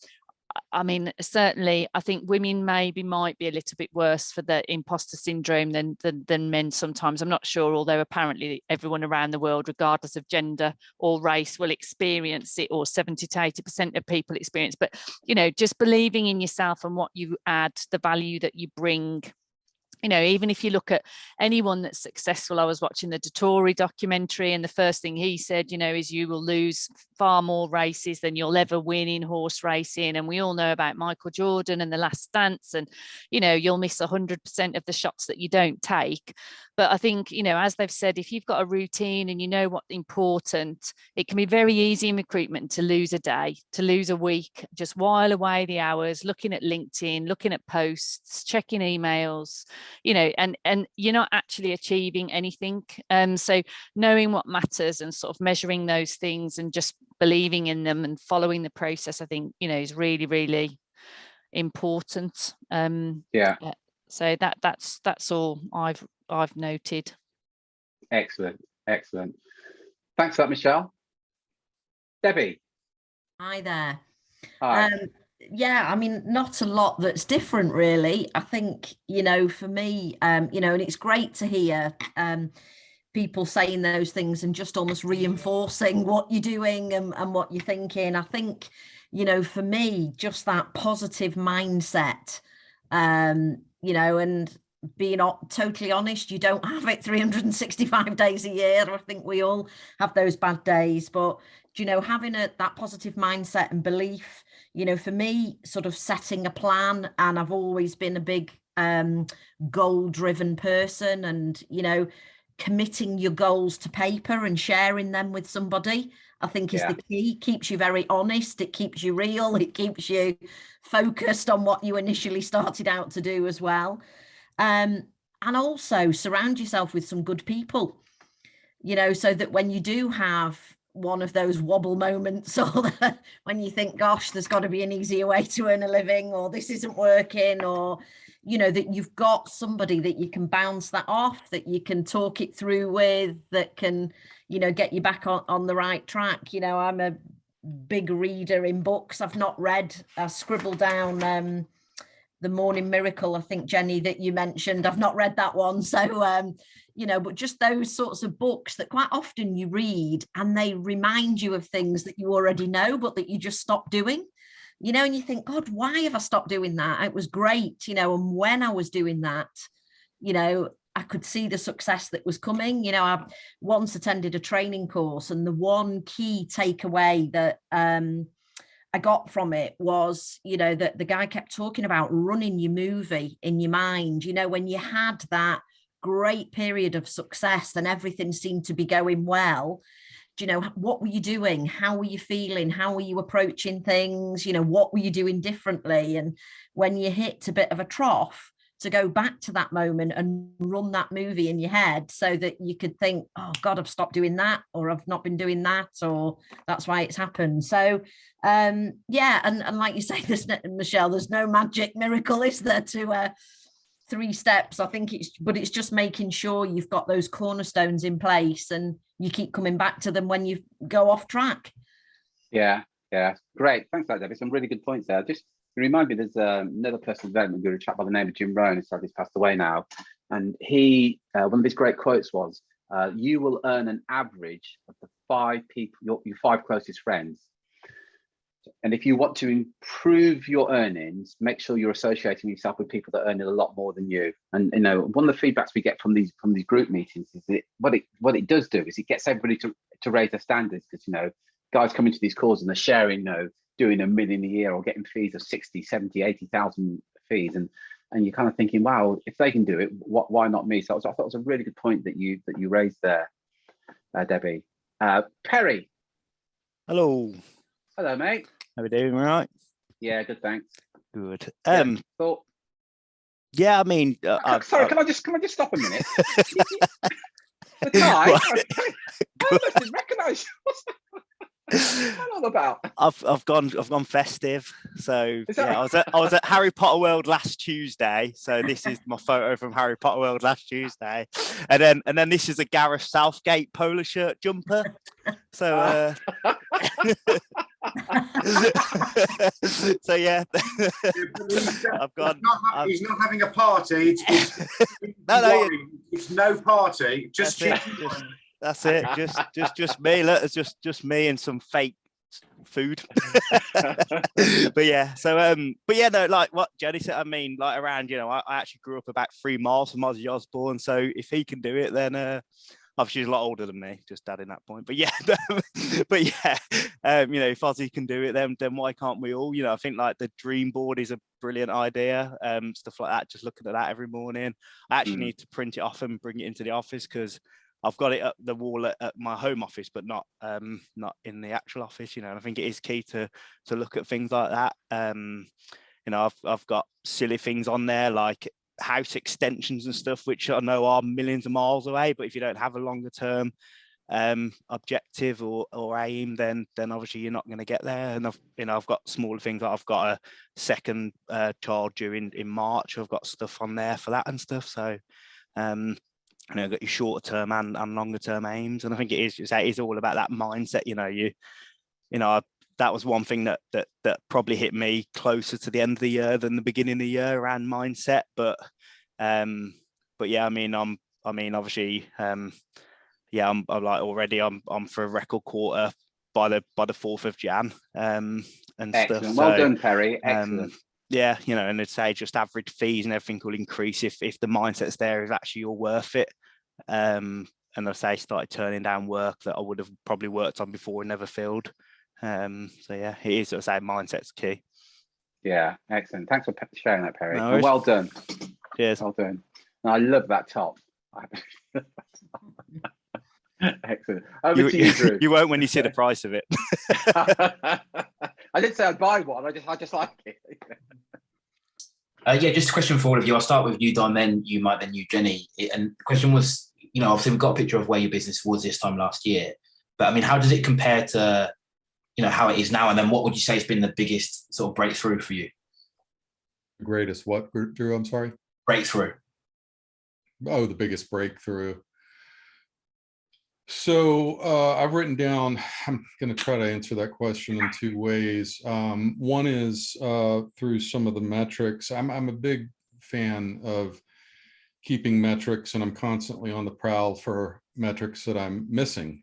I mean, certainly, I think women might be a little bit worse for the imposter syndrome than men sometimes. I'm not sure, although apparently everyone around the world, regardless of gender or race, will experience it, or 70 to 80% of people experience. But, you know, just believing in yourself and what you add, the value that you bring. You know, even if you look at anyone that's successful, I was watching the Dettori documentary, and the first thing he said, you know, is you will lose far more races than you'll ever win in horse racing. And we all know about Michael Jordan and The Last Dance, and, you know, you'll miss 100% of the shots that you don't take. But I think, you know, as they've said, if you've got a routine and you know what's important, it can be very easy in recruitment to lose a day, to lose a week, just while away the hours, looking at LinkedIn, looking at posts, checking emails, you know, and you're not actually achieving anything. So knowing what matters and sort of measuring those things and just believing in them and following the process, I think, you know, is really, really important. So that's all I've noted. Excellent. Thanks for that, Michelle. Debbie. Hi there. Hi. Yeah, I mean, not a lot that's different, really. I think, you know, for me, you know, and it's great to hear people saying those things and just almost reinforcing what you're doing and what you're thinking. I think, you know, for me, just that positive mindset, you know, and being totally honest, you don't have it 365 days a year. I think we all have those bad days, but, you know, having that positive mindset and belief, you know, for me, sort of setting a plan, and I've always been a big goal-driven person, and, you know, committing your goals to paper and sharing them with somebody, I think is the key. Keeps you very honest, it keeps you real, it keeps you focused on what you initially started out to do as well. And also surround yourself with some good people, you know, so that when you do have one of those wobble moments, or when you think, gosh, there's got to be an easier way to earn a living, or this isn't working, or, you know, that you've got somebody that you can bounce that off, that you can talk it through with, that can, you know, get you back on the right track. You know, I'm a big reader in books. I've not read, I scribbled down The Morning Miracle, I think, Jenny, that you mentioned. I've not read that one. So, you know, but just those sorts of books that quite often you read and they remind you of things that you already know, but that you just stop doing, you know, and you think, God, why have I stopped doing that? It was great, you know, and when I was doing that, you know, I could see the success that was coming. You know, I once attended a training course, and the one key takeaway that I got from it was, you know, that the guy kept talking about running your movie in your mind. You know, when you had that great period of success and everything seemed to be going well, you know, what were you doing? How were you feeling? How were you approaching things? You know, what were you doing differently? And when you hit a bit of a trough, to go back to that moment and run that movie in your head so that you could think, oh God, I've stopped doing that, or I've not been doing that, or that's why it's happened. So yeah, and like you say, Michelle, there's no magic miracle, is there, to 3 steps? I think it's just making sure you've got those cornerstones in place and you keep coming back to them when you go off track. Yeah, great. Thanks for that, Debbie. Some really good points there. Just remind me, there's another personal development guru, a chap by the name of Jim Rohn, who sadly passed away now, and he one of his great quotes was, you will earn an average of the 5 people, your 5 closest friends. And if you want to improve your earnings, make sure you're associating yourself with people that earn a lot more than you. And, you know, one of the feedbacks we get from these group meetings is that what it does do is it gets everybody to raise their standards, because, you know, guys come into these calls and they're sharing, you know, doing $1 million a year or getting fees of 60, 70, 80,000 fees. And you're kind of thinking, wow, if they can do it, why not me? So I thought it was a really good point that you raised there, Debbie. Perry. Hello. Hello, mate. How we doing? All right? Yeah, good, thanks. Good. Yeah, thought, Yeah, I mean, sorry, can I just stop a minute? The tie. What? I almost didn't recognise you. What's that all about? I've gone festive. So Is that yeah, I was at Harry Potter World last Tuesday. So this is my photo from Harry Potter World last Tuesday, and then this is a Gareth Southgate polo shirt jumper. So so yeah, I've gone. He's not having a party. No, it's no party. Just that's it. Just me. Look, it's just me and some fake food. But yeah, so but yeah, no, like what Jenny said. I mean, like around, I actually grew up about 3 miles from Ozzy Osbourne. So if he can do it, then obviously he's a lot older than me, just adding that point. But yeah, but yeah, if Ozzy can do it, then why can't we all? I think like the dream board is a brilliant idea. Stuff like that. Just looking at that every morning. I actually need to print it off and bring it into the office because I've got it up the wall at my home office, but not in the actual office. And I think it is key to look at things like that. I've got silly things on there like house extensions and stuff, which I know are millions of miles away, but if you don't have a longer term objective or aim, then obviously you're not going to get there. And I've got smaller things, like I've got a second child due in March. I've got stuff on there for that and stuff. So got your shorter term and longer term aims, and I think it is all about that mindset. That was one thing that probably hit me closer to the end of the year than the beginning of the year around mindset. But yeah, I'm obviously I'm like already I'm for a record quarter by the 4th of Jan and excellent. stuff. Well done, Perry. Excellent. Yeah, and I'd say just average fees and everything will increase if the mindset's there, is actually all worth it. And I say started turning down work that I would have probably worked on before and never filled. So yeah, it is, as I say, mindset's key. Yeah, excellent. Thanks for sharing that, Perry. No, and well done. Cheers. Well done. And I love that top. Excellent. Over to you, Drew. You won't when you see the price of it. I didn't say I'd buy one. I just like it. Yeah, just a question for all of you. I'll start with you, Don, then you, Mike, then you, Jenny. And the question was, obviously we've got a picture of where your business was this time last year, but I mean, how does it compare to, how it is now? And then what would you say has been the biggest sort of breakthrough for you? The greatest what, Drew? I'm sorry? Breakthrough. Oh, the biggest breakthrough. So I've written down, I'm going to try to answer that question in 2 ways. One is through some of the metrics. I'm a big fan of keeping metrics, and I'm constantly on the prowl for metrics that I'm missing.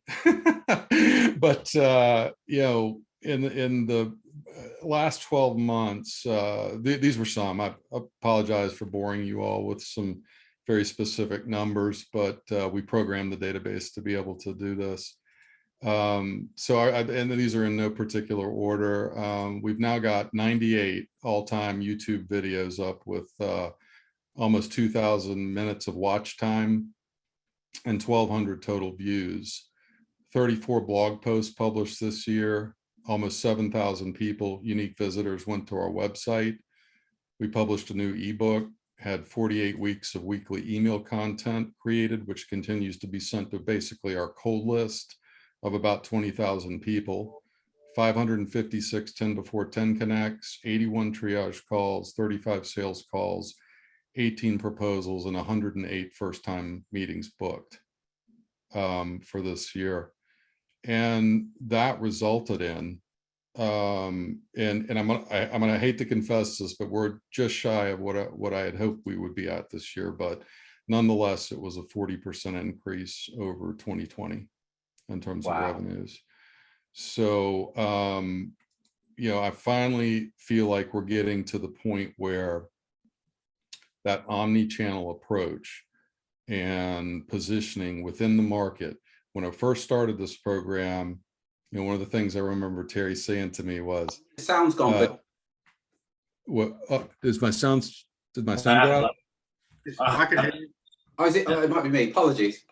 But, in the last 12 months, these were some. I apologize for boring you all with some very specific numbers, but we programmed the database to be able to do this. And these are in no particular order. We've now got 98 all-time YouTube videos up with almost 2,000 minutes of watch time and 1,200 total views. 34 blog posts published this year. Almost 7,000 people, unique visitors, went to our website. We published a new ebook, had 48 weeks of weekly email content created, which continues to be sent to basically our cold list of about 20,000 people. 556 10 before 10 connects, 81 triage calls, 35 sales calls, 18 proposals, and 108 first-time meetings booked for this year. And that resulted in, and I'm gonna hate to confess this, but we're just shy of what I had hoped we would be at this year. But nonetheless, it was a 40% increase over 2020 in terms of revenues. So, I finally feel like we're getting to the point where that omni-channel approach and positioning within the market. When I first started this program, one of the things I remember Terry saying to me was, The sound's gone, but did my sound go out? I can hear you. oh, is it? It might be me. Apologies.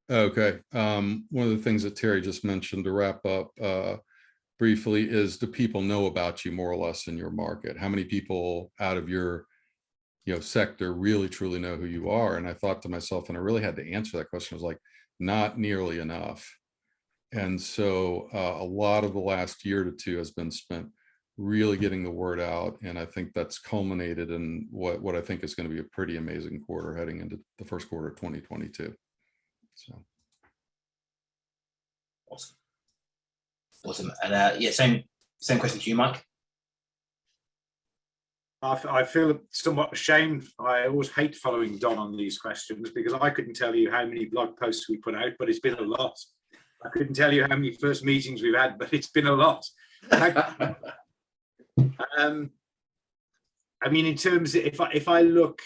Okay. One of the things that Terry just mentioned to wrap up, briefly is, do people know about you more or less in your market? How many people out of your sector really truly know who you are? And I thought to myself, and I really had to answer that question, I was like, not nearly enough. And so a lot of the last year to two has been spent really getting the word out. And I think that's culminated in what I think is going to be a pretty amazing quarter heading into the first quarter of 2022. So. Awesome. And yeah, same question to you, Mike. I feel somewhat ashamed. I always hate following Don on these questions because I couldn't tell you how many blog posts we put out, but it's been a lot. I couldn't tell you how many first meetings we've had, but it's been a lot. I mean, in terms of, if I look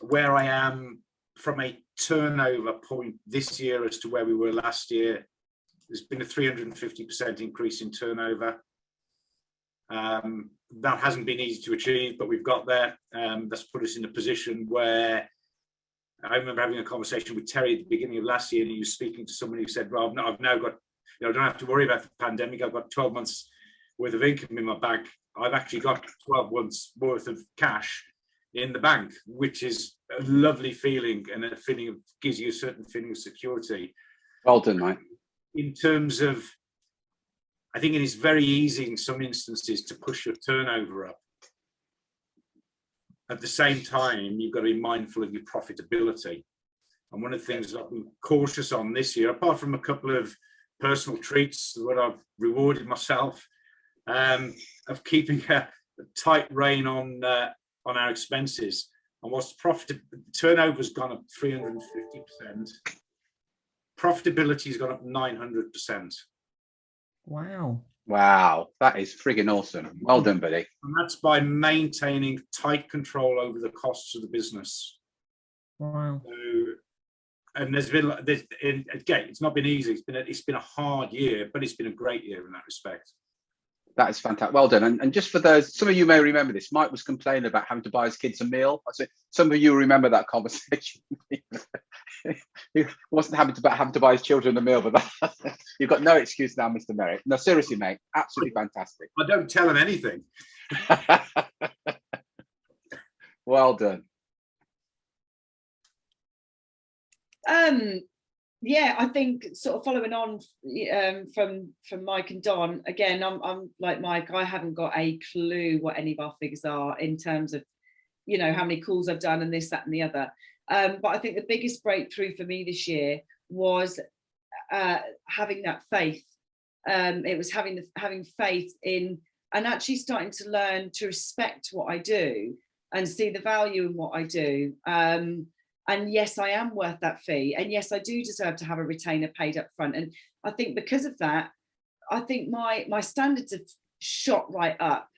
where I am from a turnover point this year as to where we were last year, there's been a 350% increase in turnover. That hasn't been easy to achieve, but we've got there. That's put us in a position where I remember having a conversation with Terry at the beginning of last year, and he was speaking to someone who said, "Well, I've now got, I don't have to worry about the pandemic. I've got 12 months worth of income in my bank. I've actually got 12 months worth of cash in the bank," which is a lovely feeling, and a feeling of, gives you a certain feeling of security. Well done, Mike. In terms of, I think it is very easy in some instances to push your turnover up. At the same time, you've got to be mindful of your profitability. And one of the things I've been cautious on this year, apart from a couple of personal treats, what I've rewarded myself, of keeping a tight rein on our expenses. And whilst turnover's gone up 350%, profitability's gone up 900%. Wow. Wow, that is friggin' awesome. Well done, buddy. And that's by maintaining tight control over the costs of the business. Wow. So, and again, it's not been easy. It's been a hard year, but it's been a great year in that respect. That is fantastic. Well done. And just for those, some of you may remember this. Mike was complaining about having to buy his kids a meal. I said, some of you remember that conversation. He wasn't having to buy his children a meal, but you've got no excuse now, Mr. Merrick. No, seriously, mate, absolutely fantastic. I don't tell him anything. Well done. Yeah, I think sort of following on from Mike and Don, again, I'm like Mike, I haven't got a clue what any of our figures are in terms of, how many calls I've done and this, that, and the other. But I think the biggest breakthrough for me this year was having that faith. It was having faith in, and actually starting to learn to respect what I do and see the value in what I do. And yes, I am worth that fee. And yes, I do deserve to have a retainer paid up front. And I think because of that, I think my standards have shot right up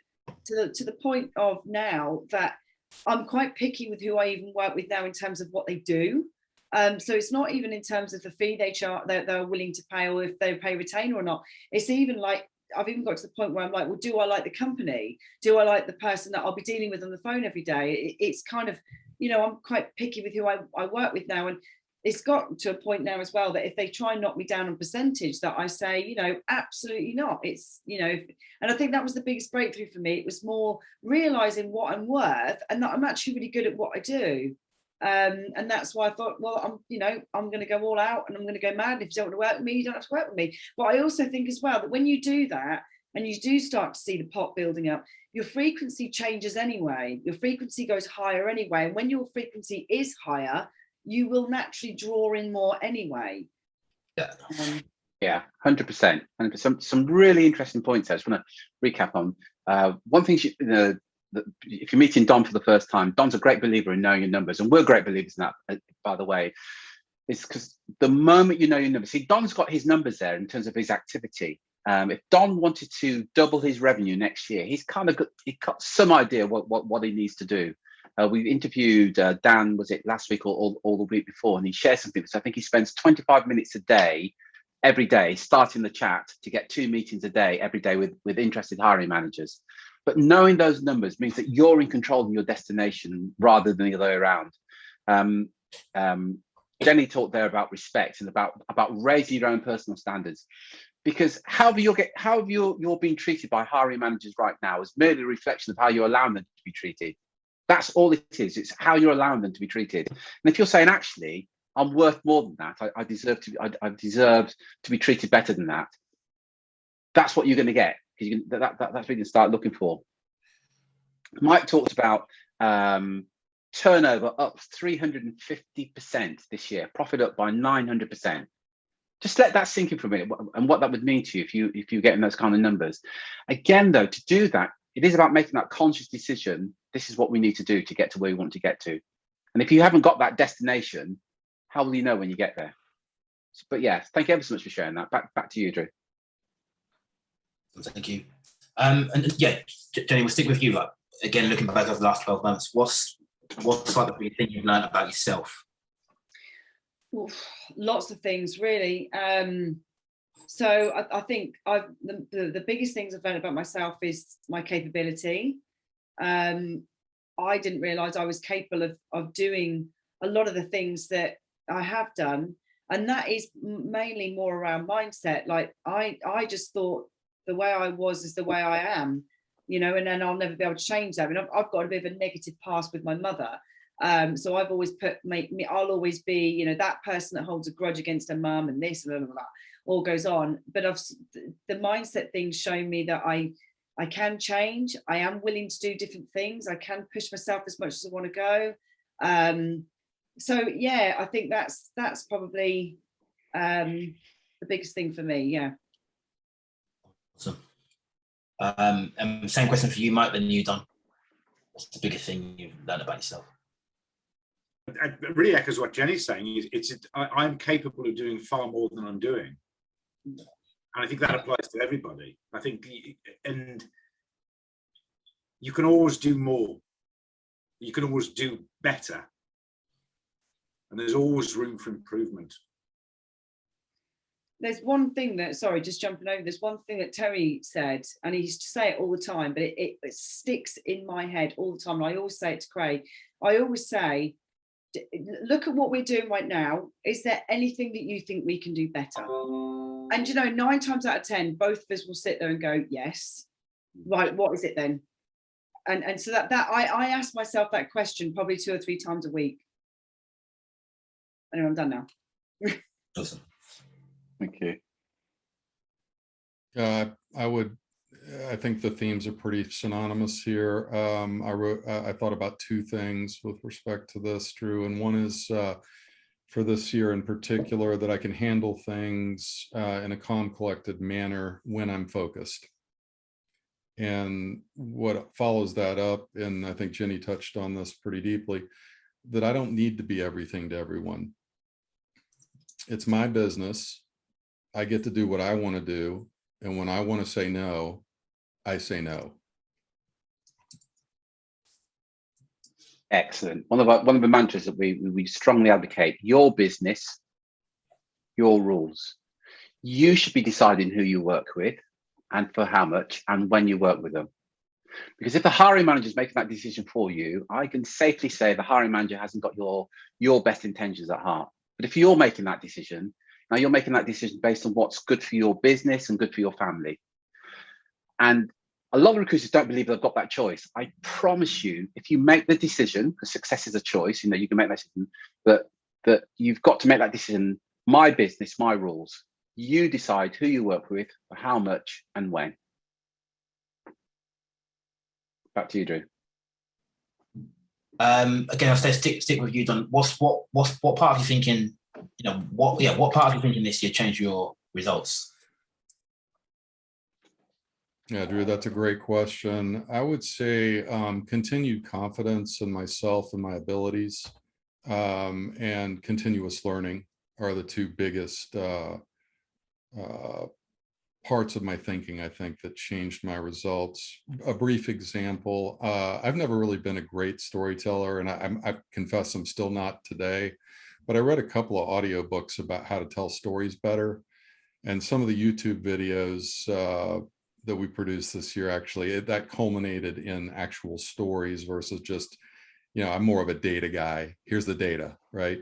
to the point of now that I'm quite picky with who I even work with now in terms of what they do. So it's not even in terms of the fee they're willing to pay, or if they pay retainer or not. It's even like, I've even got to the point where I'm like, well, do I like the company? Do I like the person that I'll be dealing with on the phone every day? It's kind of, I'm quite picky with who I work with now. And it's got to a point now as well that if they try and knock me down on percentage, that I say, absolutely not. It's, and I think that was the biggest breakthrough for me. It was more realizing what I'm worth and that I'm actually really good at what I do. And that's why I thought, well, I'm going to go all out and I'm going to go mad. If you don't want to work with me, you don't have to work with me. But I also think as well that when you do that and you do start to see the pot building up, your frequency changes anyway. Your frequency goes higher anyway. And when your frequency is higher, you will naturally draw in more anyway. Yeah, 100%. 100%. Some really interesting points there. I just want to recap on. One thing, if you're meeting Don for the first time, Don's a great believer in knowing your numbers, and we're great believers in that, by the way. It's because the moment you know your numbers, see, Don's got his numbers there in terms of his activity. If Don wanted to double his revenue next year, he's got some idea what he needs to do. We interviewed Dan, was it last week or the week before, and he shared something. So I think he spends 25 minutes a day, every day, starting the chat to get 2 meetings a day, every day with interested hiring managers. But knowing those numbers means that you're in control of your destination rather than the other way around. Jenny talked there about respect and about raising your own personal standards. Because however you're being treated by hiring managers right now is merely a reflection of how you're allowing them to be treated. That's all it is. It's how you're allowing them to be treated. And if you're saying, actually, I'm worth more than that, I deserve to be treated better than that, that's what you're going to get. Because that's what you can start looking for. Mike talked about turnover up 350% this year, profit up by 900%. Just let that sink in for a minute, and what that would mean to you if you're getting those kind of numbers. Again, though, to do that, it is about making that conscious decision. This is what we need to do to get to where we want to get to. And if you haven't got that destination, how will you know when you get there? But yeah, thank you ever so much for sharing that. Back to you, Drew. Thank you. And yeah, Jenny, we'll stick with you. Like, again, looking back over the last 12 months, what's like the big thing you've learned about yourself? Oof, lots of things, really. So I think the biggest things I've learned about myself is my capability. I didn't realise I was capable of doing a lot of the things that I have done, and that is mainly more around mindset. Like I just thought the way I was is the way I am, you know, and then I'll never be able to change that. I mean, I've got a bit of a negative past with my mother. So I've always I'll always be, you know, that person that holds a grudge against her mum, and this and that all goes on. But the mindset things show me that I can change. I am willing to do different things. I can push myself as much as I want to go. So yeah, I think that's probably the biggest thing for me. Yeah. Awesome. And same question for you, Mike, than you, Don. What's the biggest thing you've learned about yourself? It really echoes what Jenny's saying. I'm capable of doing far more than I'm doing. And I think that applies to everybody. I think, and you can always do more. You can always do better. And there's always room for improvement. There's one thing that, sorry, just jumping over, there's one thing that Terry said, and he used to say it all the time, but it sticks in my head all the time. And I always say it to Craig. I always say, look at what we're doing right now. Is there anything that you think we can do better? And, you know, 9 times out of 10, both of us will sit there and go, yes. Right, what is it then? And so that I ask myself that question probably 2 or 3 times a week. Anyway, I'm done now. Awesome. Thank you. I think the themes are pretty synonymous here. I thought about 2 things with respect to this, Drew, and one is for this year in particular, that I can handle things in a calm, collected manner when I'm focused. And what follows that up, and I think Jenny touched on this pretty deeply, that I don't need to be everything to everyone. It's my business. I get to do what I want to do. And when I want to say no, I say no. Excellent. One of the mantras that we strongly advocate: your business, your rules. You should be deciding who you work with and for how much and when you work with them. Because if the hiring manager is making that decision for you, I can safely say the hiring manager hasn't got your best intentions at heart. But if you're making that decision, now you're making that decision based on what's good for your business and good for your family. And a lot of recruiters don't believe they've got that choice. I promise you, if you make the decision, because success is a choice, you know, you can make that decision, that you've got to make that decision. My business, my rules. You decide who you work with, for how much, and when. Back to you, Drew. Again, I'll stick with you, Don. What part of you thinking? You know, what part of you thinking this year changed your results? Yeah, Drew, that's a great question. I would say continued confidence in myself and my abilities, and continuous learning are the 2 biggest parts of my thinking, I think, that changed my results. A brief example, I've never really been a great storyteller, and I confess I'm still not today, but I read a couple of audiobooks about how to tell stories better. And some of the YouTube videos that we produced this year, actually, that culminated in actual stories versus just, you know, I'm more of a data guy. Here's the data, right?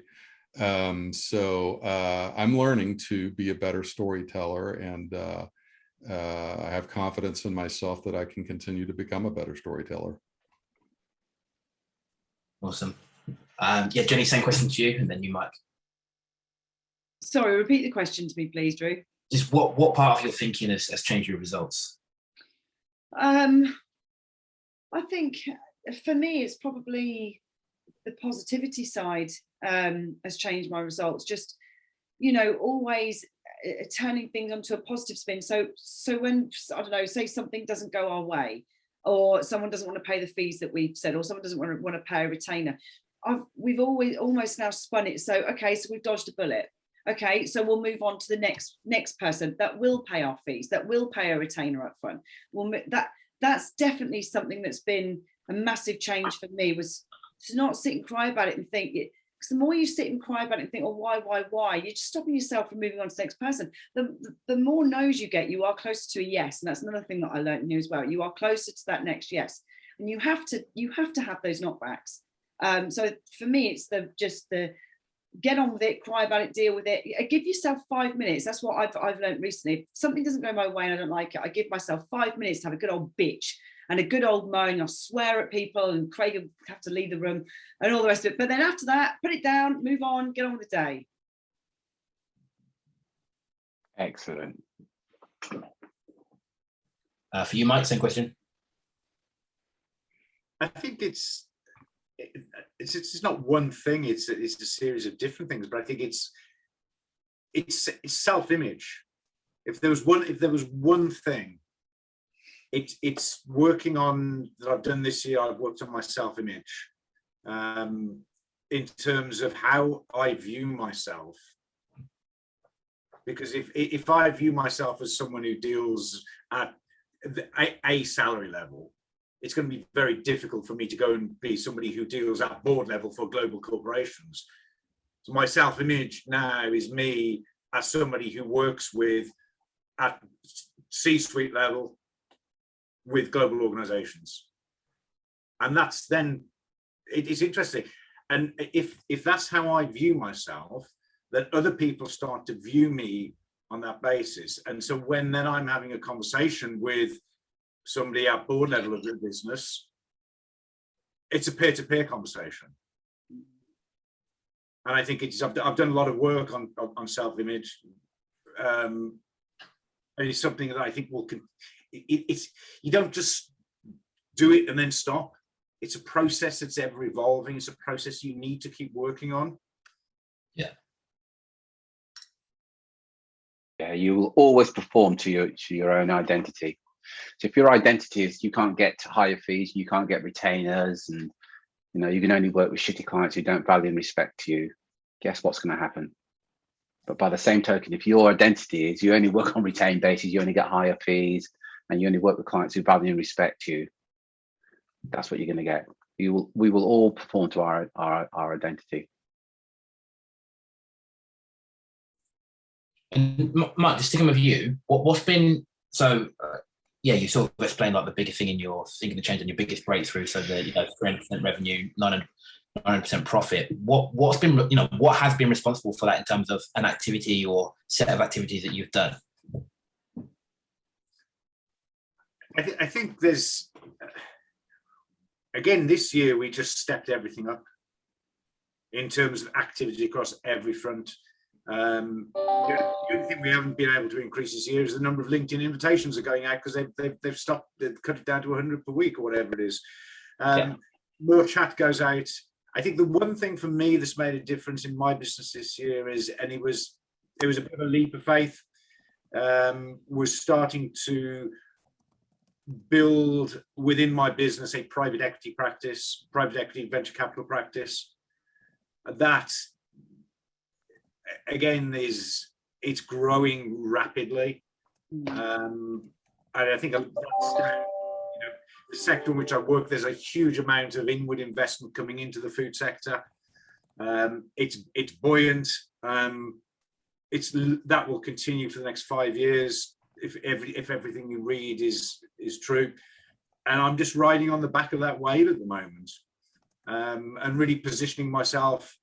So I'm learning to be a better storyteller, and I have confidence in myself that I can continue to become a better storyteller. Awesome. Yeah, Jenny, same question to you, and then you, Mike. Sorry, repeat the question to me, please, Drew. Just what part of your thinking has changed your results? I think for me, it's probably the positivity side has changed my results. Just, you know, always turning things onto a positive spin. So when, I don't know, say something doesn't go our way, or someone doesn't want to pay the fees that we've said, or someone doesn't want to pay a retainer, we've always almost now spun it. So, okay, so we've dodged a bullet. Okay, so we'll move on to the next person that will pay our fees, that will pay a retainer up front. Well, that's definitely something that's been a massive change for me, was to not sit and cry about it and think it. Because the more you sit and cry about it and think, oh, why, you're just stopping yourself from moving on to the next person. The more no's you get, you are closer to a yes. And that's another thing that I learned new as well. You are closer to that next yes. And you have to have those knockbacks. So for me, it's the get on with it, cry about it, deal with it. Give yourself 5 minutes. That's what I've learned recently. If something doesn't go my way and I don't like it, I give myself 5 minutes to have a good old bitch and a good old moan. I'll swear at people, and Craig will have to leave the room and all the rest of it. But then after that, put it down, move on, get on with the day. Excellent. For you, Mike, same question. I think it's not one thing. It's a series of different things, but I think it's self-image. If there was one thing, it's working on that I've done this year. I've worked on my self-image in terms of how I view myself. Because if I view myself as someone who deals at a salary level, it's going to be very difficult for me to go and be somebody who deals at board level for global corporations. So my self-image now is me as somebody who works at C-suite level with global organizations. And that's then, it's interesting. And if that's how I view myself, that other people start to view me on that basis. And so when then I'm having a conversation with somebody at board level of the business, it's a peer-to-peer conversation. And I think I've done a lot of work on self-image. And it's something that I think you don't just do it and then stop. It's a process that's ever evolving. It's a process you need to keep working on. Yeah. Yeah, you will always perform to your own identity. So if your identity is you can't get higher fees, you can't get retainers, and you can only work with shitty clients who don't value and respect you, guess what's going to happen? But by the same token, if your identity is you only work on retained basis, you only get higher fees, and you only work with clients who value and respect you, that's what you're going to get. We will all perform to our identity. And Mike, just sticking with you, what's been yeah, you sort of explained like the biggest thing in your thinking of change and your biggest breakthrough. So the 300% revenue, 900% profit. What's been what has been responsible for that in terms of an activity or set of activities that you've done? I think there's again this year we just stepped everything up in terms of activity across every front. The only thing we haven't been able to increase this year is the number of LinkedIn invitations are going out because they've stopped, they've cut it down to 100 per week or whatever it is. More chat goes out. I think the one thing for me that's made a difference in my business this year is, and it was a bit of a leap of faith, was starting to build within my business a private equity practice, private equity venture capital practice. That again it's growing rapidly, and I think that's, the sector in which I work, there's a huge amount of inward investment coming into the food sector. It's buoyant. That will continue for the next 5 years if everything you read is true, and I'm just riding on the back of that wave at the moment, and really positioning myself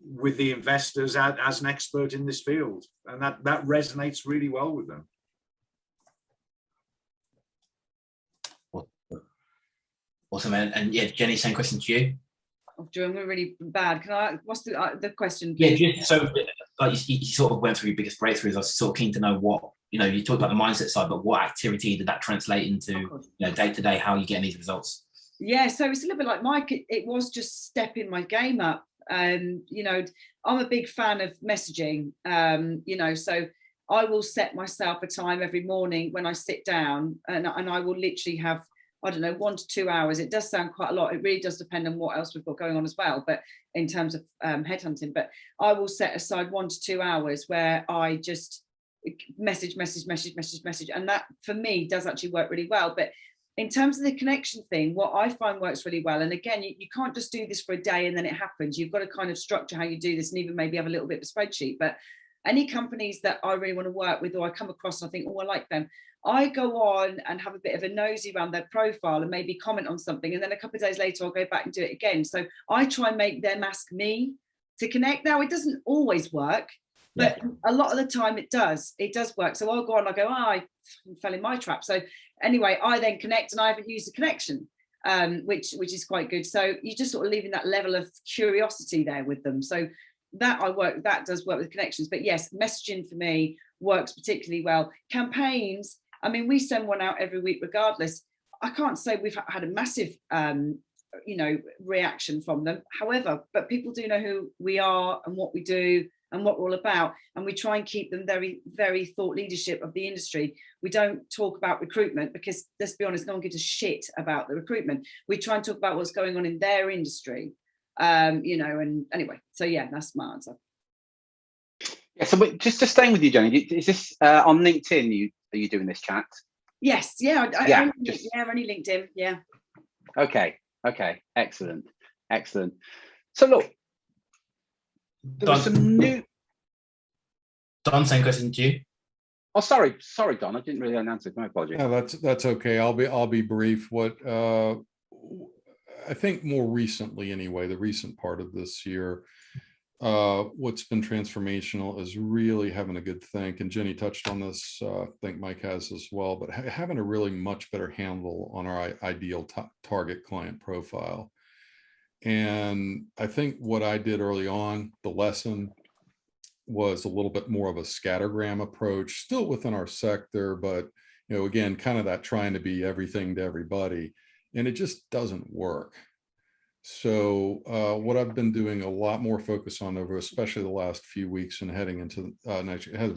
with the investors as an expert in this field, and that resonates really well with them. Awesome. And yeah, Jenny, same question to you. I'm doing really bad. Can I? What's the question? Yeah, just so like you sort of went through your biggest breakthroughs. I was sort of keen to know what, you know, you talked about the mindset side, but what activity did that translate into, you know, day to day? How are you getting these results? Yeah, so it's a little bit like Mike. It was just stepping my game up. You know, I'm a big fan of messaging. You know, so I will set myself a time every morning when I sit down, and I will literally have, I don't know, 1 to 2 hours. It does sound quite a lot. It really does depend on what else we've got going on as well. But in terms of headhunting, but I will set aside 1 to 2 hours where I just message, and that for me does actually work really well. But in terms of the connection thing, what I find works really well, and again, you can't just do this for a day and then it happens. You've got to kind of structure how you do this, and even maybe have a little bit of a spreadsheet. But any companies that I really want to work with, or I come across and I think, oh, I like them, I go on and have a bit of a nosy around their profile and maybe comment on something, and then a couple of days later I'll go back and do it again. So I try and make them ask me to connect. Now, it doesn't always work, but a lot of the time it does work. So I'll go on, I go, I fell in my trap. So anyway, I then connect, and I haven't used the connection, which is quite good. So you're just sort of leaving that level of curiosity there with them. So that does work with connections. But yes, messaging for me works particularly well. Campaigns, I mean, we send one out every week regardless. I can't say we've had a massive you know, reaction from them. However, but people do know who we are and what we do and what we're all about, and we try and keep them very, very thought leadership of the industry. We don't talk about recruitment because, let's be honest, no one gives a shit about the recruitment. We try and talk about what's going on in their industry, you know. And anyway, so yeah, that's my answer. Yeah, so just staying with you, Jenny, is this on LinkedIn? Are you doing this chat? Yes, yeah, only LinkedIn, yeah. Okay, excellent. So look, there was some new. Don, same question to you. Oh, sorry, Don, I didn't really answer. My apologies. No, that's okay. I'll be brief. What I think more recently, anyway, the recent part of this year, what's been transformational is really having a good think, and Jenny touched on this, I think Mike has as well, but having a really much better handle on our ideal target client profile. And I think what I did early on, the lesson was a little bit more of a scattergram approach, still within our sector, but, you know, again, kind of that trying to be everything to everybody, and it just doesn't work. So what I've been doing a lot more focus on over, especially the last few weeks and heading into next year, has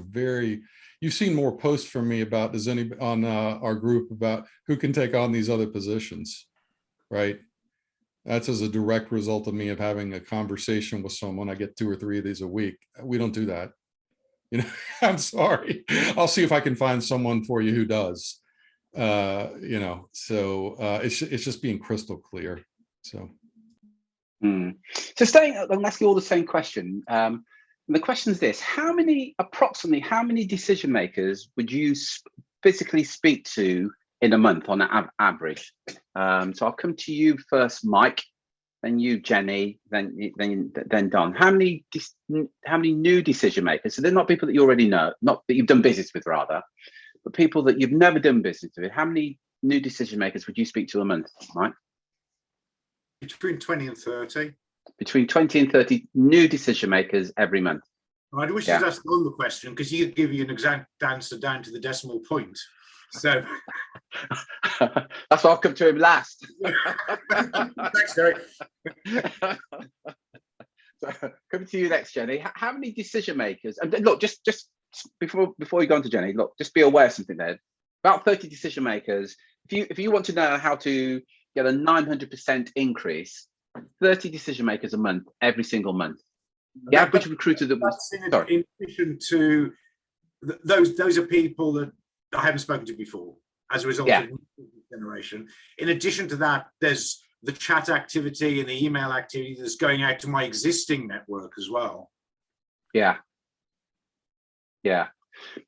you've seen more posts from me about, on our group about who can take on these other positions, right? That's as a direct result of me of having a conversation with someone. I get 2 or 3 of these a week. We don't do that. You know, I'm sorry. I'll see if I can find someone for you who does. You know, so it's just being crystal clear. So. So staying, I'm going to ask you all the same question. And the question is this: approximately how many decision makers would you physically speak to in a month on average? So I'll come to you first, Mike, then you, Jenny, then Don. How many new decision makers? So they're not people that you already know, not that you've done business with, rather, but people that you've never done business with. How many new decision makers would you speak to a month, Mike? Between 20 and 30. Between 20 and 30 new decision makers every month. I wish to ask on the question, because you could give you an exact answer down to the decimal point. So that's why I'll come to him last. Thanks, Derek. So, coming to you next, Jenny. How many decision makers? And look, just before you go on to Jenny, look, just be aware of something there. About 30 decision makers. If you want to know how to get a 900% increase, 30 decision makers a month, every single month. The average recruiter that was in addition to those are people that I haven't spoken to before as a result of generation. In addition to that, there's the chat activity and the email activity that's going out to my existing network as well. Yeah.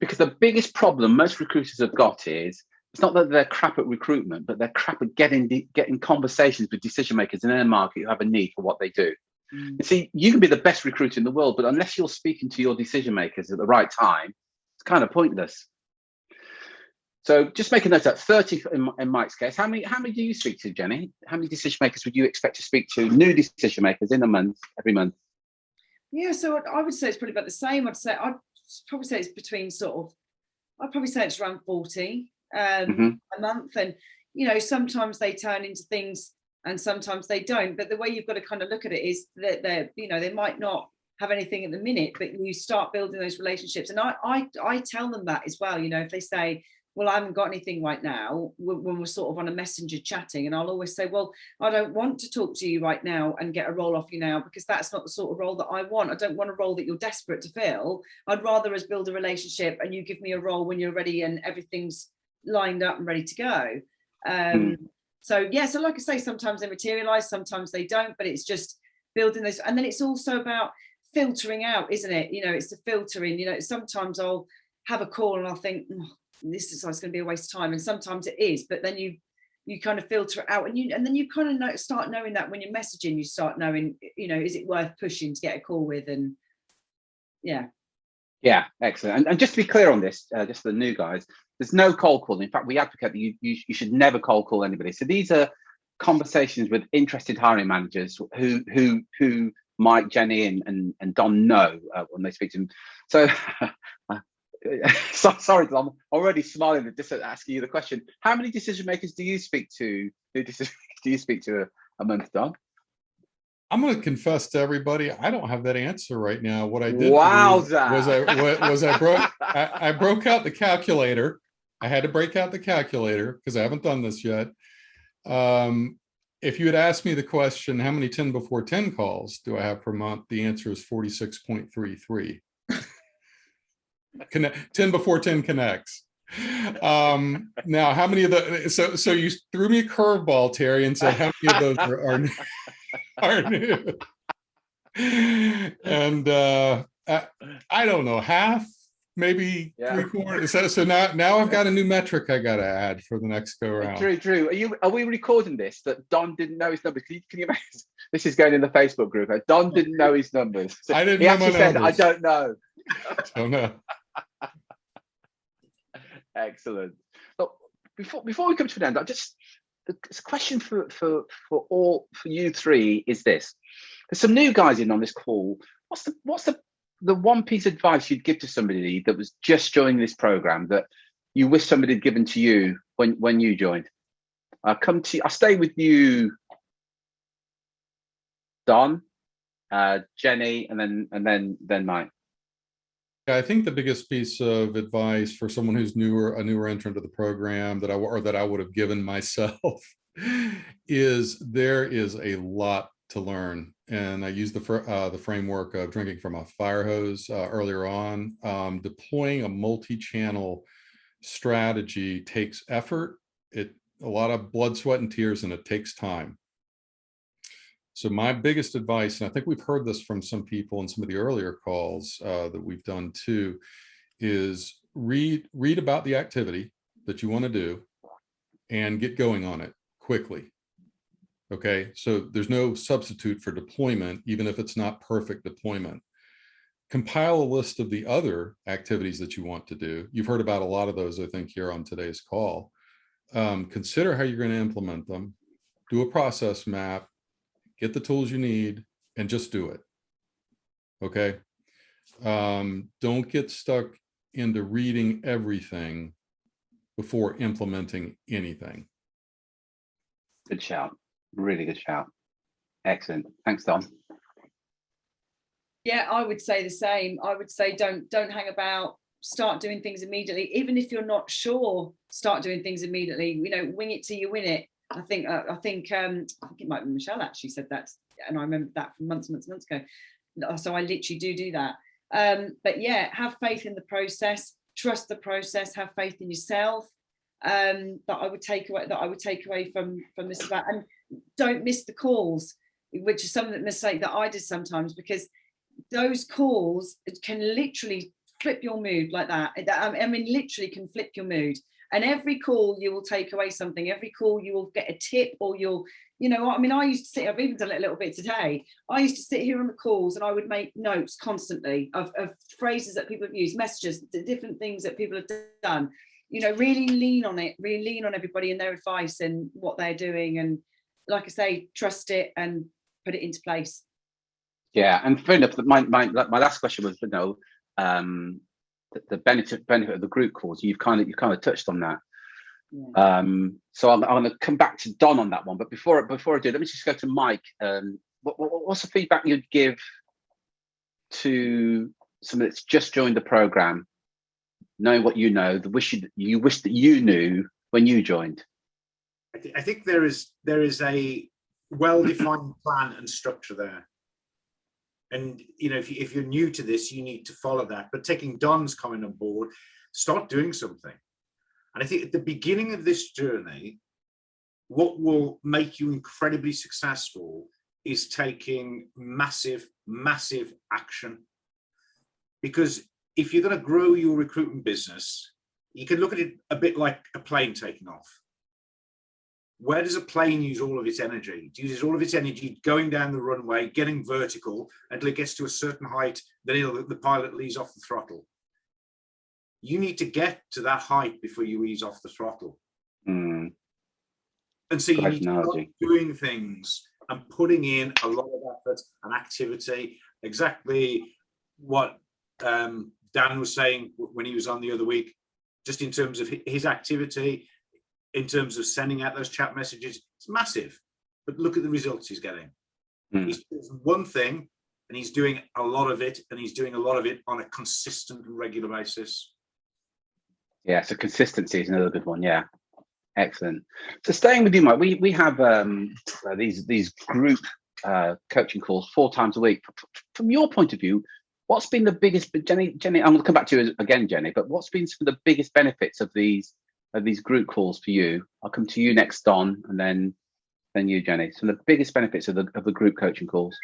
Because the biggest problem most recruiters have got is, it's not that they're crap at recruitment, but they're crap at getting conversations with decision makers in their market who have a need for what they do. You see, you can be the best recruiter in the world, but unless you're speaking to your decision makers at the right time, it's kind of pointless. So just make a note of that 30 in Mike's case. How many do you speak to, Jenny? How many decision makers would you expect to speak to, new decision makers in a month, every month? Yeah, so I would say it's probably about the same. I'd probably say it's between I'd probably say it's around 40 a month. And, you know, sometimes they turn into things and sometimes they don't. But the way you've got to kind of look at it is that they might not have anything at the minute, but you start building those relationships. And I tell them that as well. You know, if they say, well, I haven't got anything right now, when we're sort of on a messenger chatting, and I'll always say, well, I don't want to talk to you right now and get a role off you now, because that's not the sort of role that I want. I don't want a role that you're desperate to fill. I'd rather us build a relationship and you give me a role when you're ready and everything's lined up and ready to go. So yeah, so like I say, sometimes they materialize, sometimes they don't, but it's just building those. And then it's also about filtering out, isn't it? You know, it's the filtering. You know, sometimes I'll have a call and I'll think, this is going to be a waste of time, and sometimes it is, but then you kind of filter it out, and then you kind of start knowing that when you're messaging, you start knowing, you know, is it worth pushing to get a call with? And yeah, excellent. And just to be clear on this, just for the new guys, there's no cold calling. In fact, we advocate that you should never cold call anybody. So these are conversations with interested hiring managers who Mike, Jenny, and Don know when they speak to them. So sorry, I'm already smiling at just asking you the question. How many decision makers do you speak to? Do you speak to a month, Don? I'm going to confess to everybody, I don't have that answer right now. What I did was I broke out the calculator. I had to break out the calculator because I haven't done this yet. If you had asked me the question, how many 10 before 10 calls do I have per month? The answer is 46.33. 10 before 10 connects. Now, how many of the so you threw me a curveball, Terry, and said how many of those are new? And I don't know, half, maybe 3/4. So now I've got a new metric I got to add for the next go around. Drew, are we recording this that Don didn't know his numbers? Can you imagine? This is going in the Facebook group. Don didn't know his numbers. So I didn't he know actually my said, numbers. I don't know. Don't know. Excellent. But before we come to an end, it's a question for you three is this. There's some new guys in on this call. What's the one piece of advice you'd give to somebody that was just joining this program that you wish somebody had given to you when you joined? I'll stay with you, Don, Jenny, and then Mike. I think the biggest piece of advice for someone who's a newer entrant to the program that I would have given myself is there is a lot to learn. And I used the framework of drinking from a fire hose earlier on. Deploying a multi-channel strategy takes effort. A lot of blood, sweat, and tears, and it takes time. So my biggest advice, and I think we've heard this from some people in some of the earlier calls that we've done too, is read about the activity that you want to do and get going on it quickly. Okay, so there's no substitute for deployment, even if it's not perfect deployment. Compile a list of the other activities that you want to do. You've heard about a lot of those, I think, here on today's call. Consider how you're going to implement them. Do a process map. Get the tools you need and just do it. Okay. Don't get stuck into reading everything before implementing anything. Good shout. Really good shout. Excellent. Thanks, Don. Yeah, I would say the same. I would say don't hang about. Start doing things immediately. Even if you're not sure, start doing things immediately. You know, wing it till you win it. I think it might be Michelle actually said that, and I remember that from months ago. So I literally do that. But yeah, have faith in the process, trust the process, have faith in yourself. That I would take away from this about, and don't miss the calls, which is some of the mistake that I did sometimes, because those calls can literally flip your mood like that. I mean, literally can flip your mood. And every call you will take away something. Every call you will get a tip, or you'll You know, I mean, I used to sit, I've even done it a little bit today. I used to sit here on the calls and I would make notes constantly of phrases that people have used, messages, the different things that people have done. You know, really lean on it, really lean on everybody and their advice and what they're doing. And like I say, trust it and put it into place. Yeah, and fair enough. My last question was, you know, the benefit of the group calls. You've kind of touched on that. Yeah. So I'm going to come back to Don on that one. But before I do, let me just go to Mike. What's the feedback you'd give to someone that's just joined the program, knowing what you know, you wish that you knew when you joined? I think there is a well-defined plan and structure there. And you know, if you're new to this, you need to follow that. But taking Don's comment on board, start doing something. And I think at the beginning of this journey, what will make you incredibly successful is taking massive, massive action. Because if you're going to grow your recruitment business, you can look at it a bit like a plane taking off. Where does a plane use all of its energy? It uses all of its energy going down the runway, getting vertical until it gets to a certain height, then the pilot leaves off the throttle. You need to get to that height before you ease off the throttle. And so you need to start doing things and putting in a lot of effort and activity. Exactly what Dan was saying when he was on the other week, just in terms of his activity, in terms of sending out those chat messages, it's massive. But look at the results he's getting. He's doing one thing and he's doing a lot of it, and he's doing a lot of it on a consistent and regular basis. Yeah, so consistency is another good one. Yeah, excellent. So staying with you, Mike, we have these group coaching calls 4 times a week. From your point of view, what's been the biggest, Jenny, I'm going to come back to you again, Jenny, but what's been some of the biggest benefits of these group calls for you? I'll come to you next, Don, and then you, Jenny. So the biggest benefits of the group coaching calls.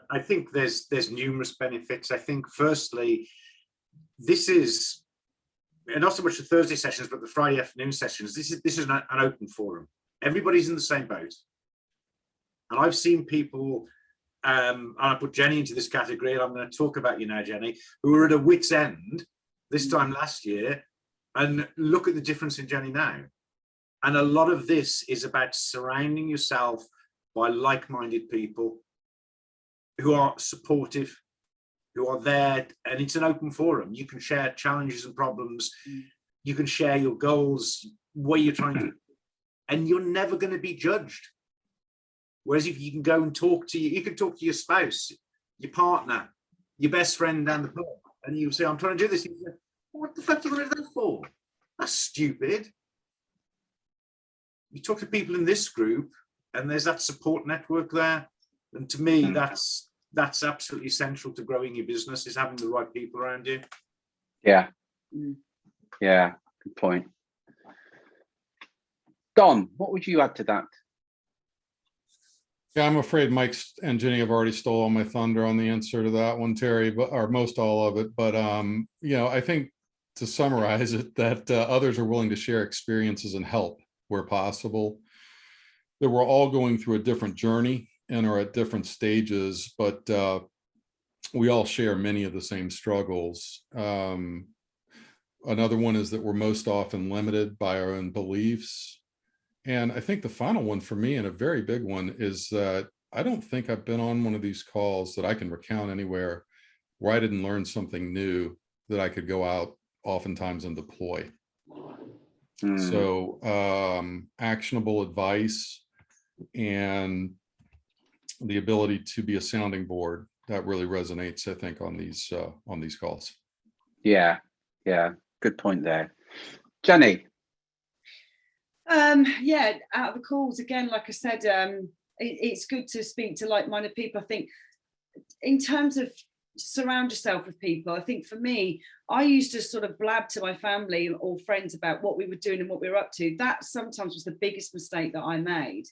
I think there's numerous benefits. I think firstly, this is not so much the Thursday sessions, but the Friday afternoon sessions. This is an open forum. Everybody's in the same boat. And I've seen people, and I put Jenny into this category, and I'm going to talk about you now, Jenny, who were at a wit's end this time last year, and look at the difference in Jenny now. And a lot of this is about surrounding yourself by like-minded people who are supportive, who are there, and it's an open forum. You can share challenges and problems. You can share your goals, what you're trying to do, and you're never going to be judged. Whereas if you can go and talk to you can talk to your spouse, your partner, your best friend down the pub, and you say, I'm trying to do this. You say, what the fuck are you doing that for? That's stupid. You talk to people in this group, and there's that support network there. And to me, that's absolutely essential to growing your business, is having the right people around you. Yeah. Yeah, good point. Don, what would you add to that? Yeah, I'm afraid Mike and Jenny have already stolen my thunder on the answer to that one, Terry, or most all of it. But, you know, I think to summarize it, that others are willing to share experiences and help where possible, that we're all going through a different journey and are at different stages, but we all share many of the same struggles. Another one is that we're most often limited by our own beliefs. And I think the final one for me, and a very big one, is that I don't think I've been on one of these calls that I can recount anywhere where I didn't learn something new that I could go out oftentimes and deploy. So actionable advice and the ability to be a sounding board, that really resonates, I think, on these calls. Yeah, good point there. Jenny. Yeah, out of the calls, again, like I said, it's good to speak to like-minded people. I think in terms of surround yourself with people, I think for me, I used to sort of blab to my family or friends about what we were doing and what we were up to. That sometimes was the biggest mistake that I made.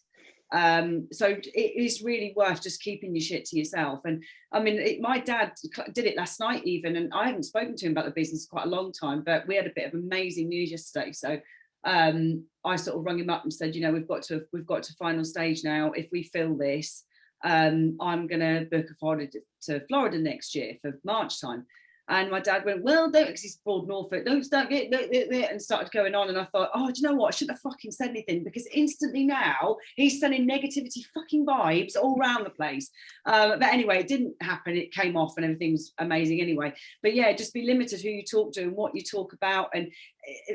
So it is really worth just keeping your shit to yourself. And I mean, my dad did it last night even, and I haven't spoken to him about the business for quite a long time, but we had a bit of amazing news yesterday. So I sort of rung him up and said, you know, we've got to final stage now. If we fill this, I'm going to book a holiday to Florida next year for March time. And my dad went, well, don't, because he's Broad Norfolk, don't start getting, and started going on. And I thought, oh, do you know what? I shouldn't have fucking said anything, because instantly now he's sending negativity fucking vibes all around the place. But anyway, it didn't happen. It came off and everything's amazing anyway. But yeah, just be limited who you talk to and what you talk about. And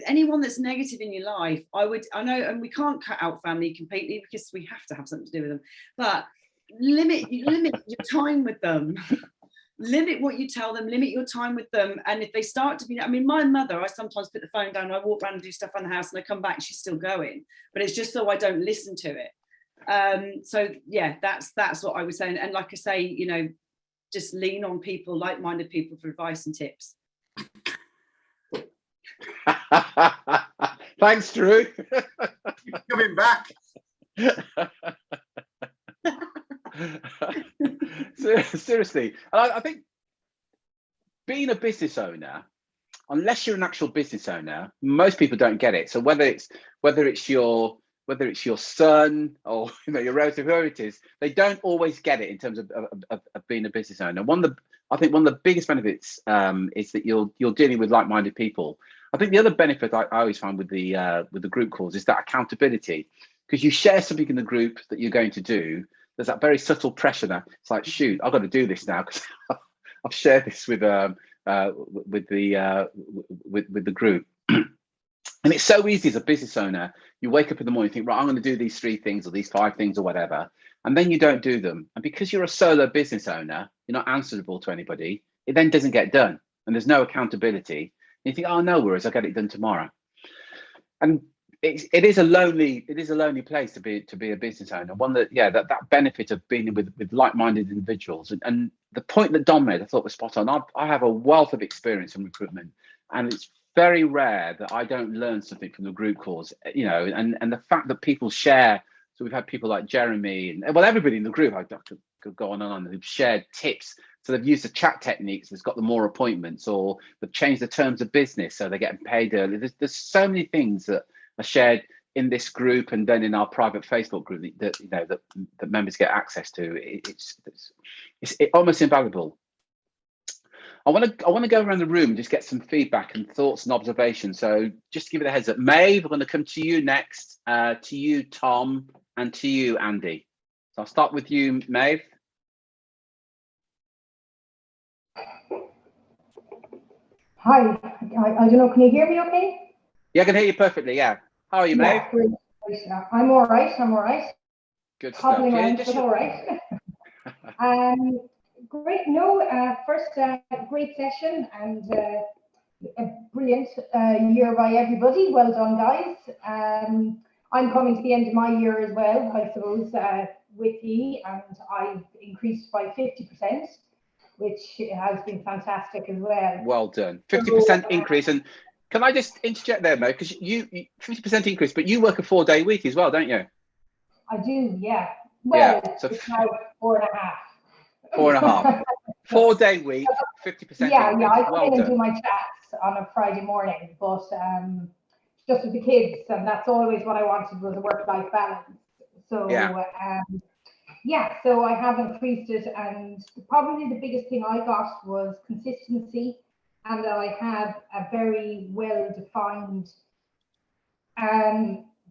anyone that's negative in your life, I know, and we can't cut out family completely because we have to have something to do with them, but limit your time with them. Limit what you tell them, limit your time with them. And if they start to be, I mean, my mother, I sometimes put the phone down, I walk around and do stuff around the house, and I come back and she's still going, but it's just so I don't listen to it. So yeah, that's what I was saying. And like I say, you know, just lean on people, like-minded people, for advice and tips. Thanks, Drew. Coming back. Seriously, I think being a business owner, unless you're an actual business owner, most people don't get it. So whether it's your son or, you know, your relative, whoever it is, they don't always get it in terms of being a business owner. I think one of the biggest benefits is that you're dealing with like-minded people. I think the other benefit I always find with the group calls is that accountability, because you share something in the group that you're going to do. There's that very subtle pressure now. It's like, shoot, I've got to do this now because I've shared this with the group. And it's so easy as a business owner. You wake up in the morning, you think, right, I'm going to do these 3 things or these 5 things or whatever, and then you don't do them. And because you're a solo business owner, you're not answerable to anybody. It then doesn't get done, and there's no accountability. And you think, oh, no worries, I'll get it done tomorrow. And it is a lonely place to be a business owner. One that, yeah, that benefit of being with like-minded individuals. And the point that Dom made, I thought was spot on. I have a wealth of experience in recruitment, and it's very rare that I don't learn something from the group calls, you know, and the fact that people share. So we've had people like Jeremy and, well, everybody in the group, I could go on and on, who've shared tips. So they've used the chat techniques that's got them more appointments, or they've changed the terms of business so they're getting paid early. There's so many things that are shared in this group and then in our private Facebook group that you know that members get access to. It's almost invaluable. I want to go around the room and just get some feedback and thoughts and observations. So just to give it a heads up, Maeve, we're going to come to you next, to you, Tom, and to you, Andy. So I'll start with you, Maeve. Hi, I don't know, can you hear me okay? Yeah, I can hear you perfectly, yeah. How are you, Maeve? Yeah, great. I'm all right. Good stuff. Hobbling around, but all right. Great. No, first, great session and a brilliant year by everybody. Well done, guys. I'm coming to the end of my year as well, I suppose, with you, and I've increased by 50%, which has been fantastic as well. Well done. 50% increase. And can I just interject there, Mo? Because you 50% increase, but you work a 4-day week as well, don't you? I do, yeah. Well, yeah, so it's now 4.5. 4.5. 4-day week, 50%. Yeah, increase. yeah. I come well in done. and do my chats on a Friday morning, but just with the kids, and that's always what I wanted, was a work-life balance. So yeah, so I have increased it, and probably the biggest thing I got was consistency, and that I have a very well-defined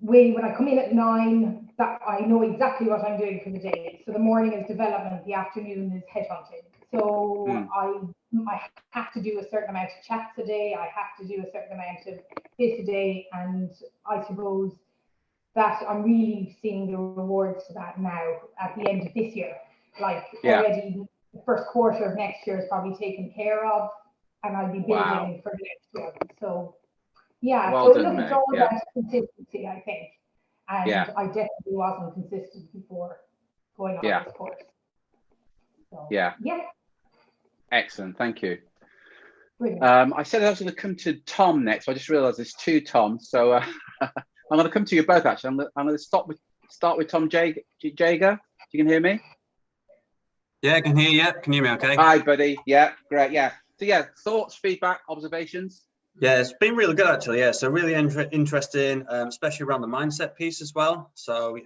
way when I come in at 9, that I know exactly what I'm doing for the day. So the morning is development, the afternoon is headhunting. So I have to do a certain amount of chats a day, I have to do a certain amount of this a day, and I suppose that I'm really seeing the rewards for that now at the end of this year. Like already the first quarter of next year is probably taken care of, and I'll be building for the next year. So yeah, well so done, look, it's all about consistency, I think. And I definitely wasn't consistent before going on this course. So, yeah. Excellent, thank you. Brilliant. I said I was going to come to Tom next. I just realised there's 2 Toms, so I'm going to come to you both. Actually, I'm going to start with Tom Jager. You can hear me? Yeah, I can hear you. Can you hear me? Okay. Hi, buddy. Yeah, great. Yeah. So yeah, thoughts, feedback, observations. Yeah, it's been really good actually. Yeah, so really interesting, especially around the mindset piece as well. So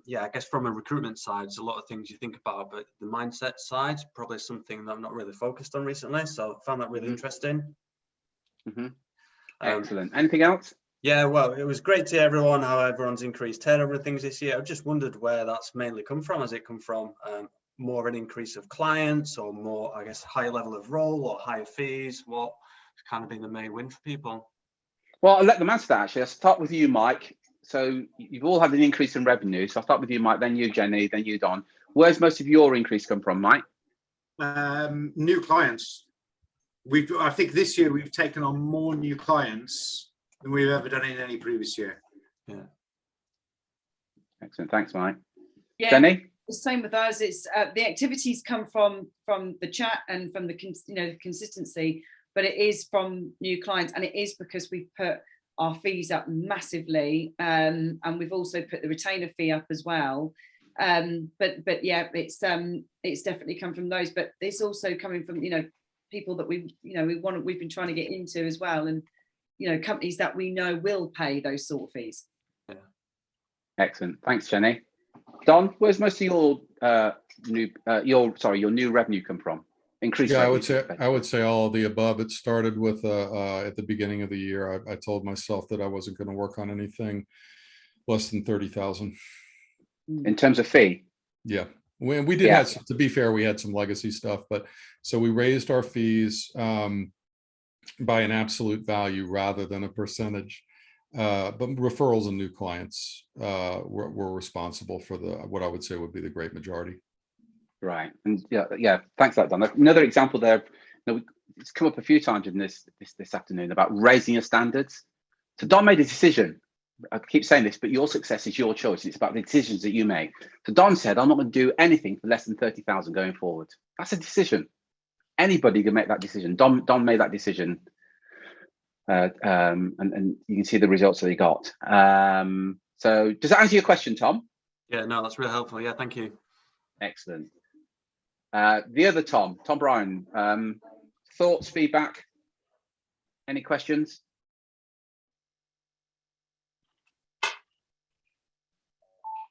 yeah, I guess from a recruitment side, there's a lot of things you think about, but the mindset side probably something that I'm not really focused on recently. So I found that really interesting. Excellent. Anything else? Yeah, well, it was great to hear everyone how everyone's increased turnover and things this year. I've just wondered where that's mainly come from. Has it come from more of an increase of clients, or more, I guess, higher level of role or higher fees? What kind of been the main win for people? Well, I'll let them answer that actually. I'll start with you, Mike. So you've all had an increase in revenue. So I'll start with you, Mike, then you, Jenny, then you, Don. Where's most of your increase come from, Mike? New clients. I think this year we've taken on more new clients than we've ever done in any previous year. Yeah. Excellent. Thanks, Mike. Yeah. Jenny? The same with us. It's the activities come from the chat and from the consistency, but it is from new clients, and it is because we've put our fees up massively, and we've also put the retainer fee up as well. But yeah, it's definitely come from those, but it's also coming from people that we've been trying to get into as well, and companies that we know will pay those sort of fees. Yeah. Excellent. Thanks, Jenny. Don, where's most of your new revenue come from? Increased revenue, I would say all of the above. It started with at the beginning of the year, I told myself that I wasn't going to work on anything less than 30,000. In terms of fee? Yeah. We did have some, to be fair, we had some legacy stuff, but so we raised our fees by an absolute value rather than a percentage. But referrals and new clients were responsible for what I would say would be the great majority. Right, and yeah, thanks for that, Don. Another example there, it's come up a few times in this afternoon about raising your standards. So Don made a decision. I keep saying this, but your success is your choice. It's about the decisions that you make. So Don said, I'm not going to do anything for less than 30,000 going forward. That's a decision. Anybody can make that decision. Don made that decision. And you can see the results that he got. So does that answer your question, Tom? Yeah, no, that's really helpful. Yeah, thank you. Excellent. The other Tom Bryan, thoughts, feedback, any questions?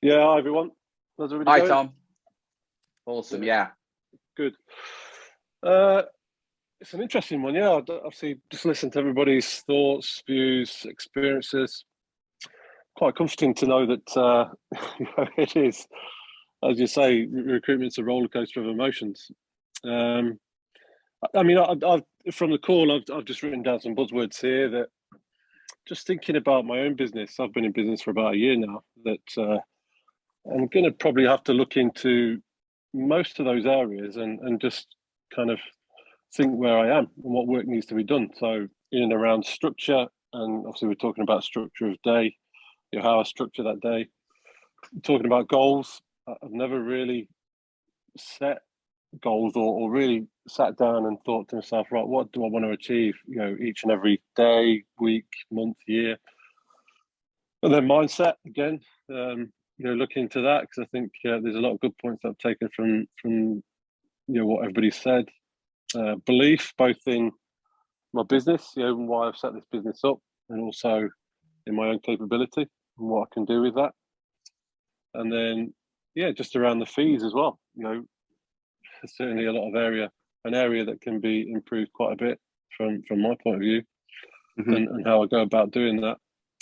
Yeah, hi everyone. How's everybody Hi, going? Tom. Awesome, yeah. Good. It's an interesting one, yeah. Obviously, just listen to everybody's thoughts, views, experiences. Quite comforting to know that it is, as you say, recruitment's a roller coaster of emotions. I mean, I've from the call, I've just written down some buzzwords here that, just thinking about my own business. I've been in business for about a year now. That I'm going to probably have to look into most of those areas and just kind of think where I am and what work needs to be done. So in and around structure, and obviously we're talking about structure of day, how I structure that day. Talking about goals, I've never really set goals or really sat down and thought to myself, right, what do I want to achieve, each and every day, week, month, year. And then mindset again, look into that, because I think there's a lot of good points that I've taken from what everybody said. Belief both in my business, and why I've set this business up, and also in my own capability and what I can do with that. And then, just around the fees as well. Certainly a lot of an area that can be improved quite a bit from my point of view, and how I go about doing that.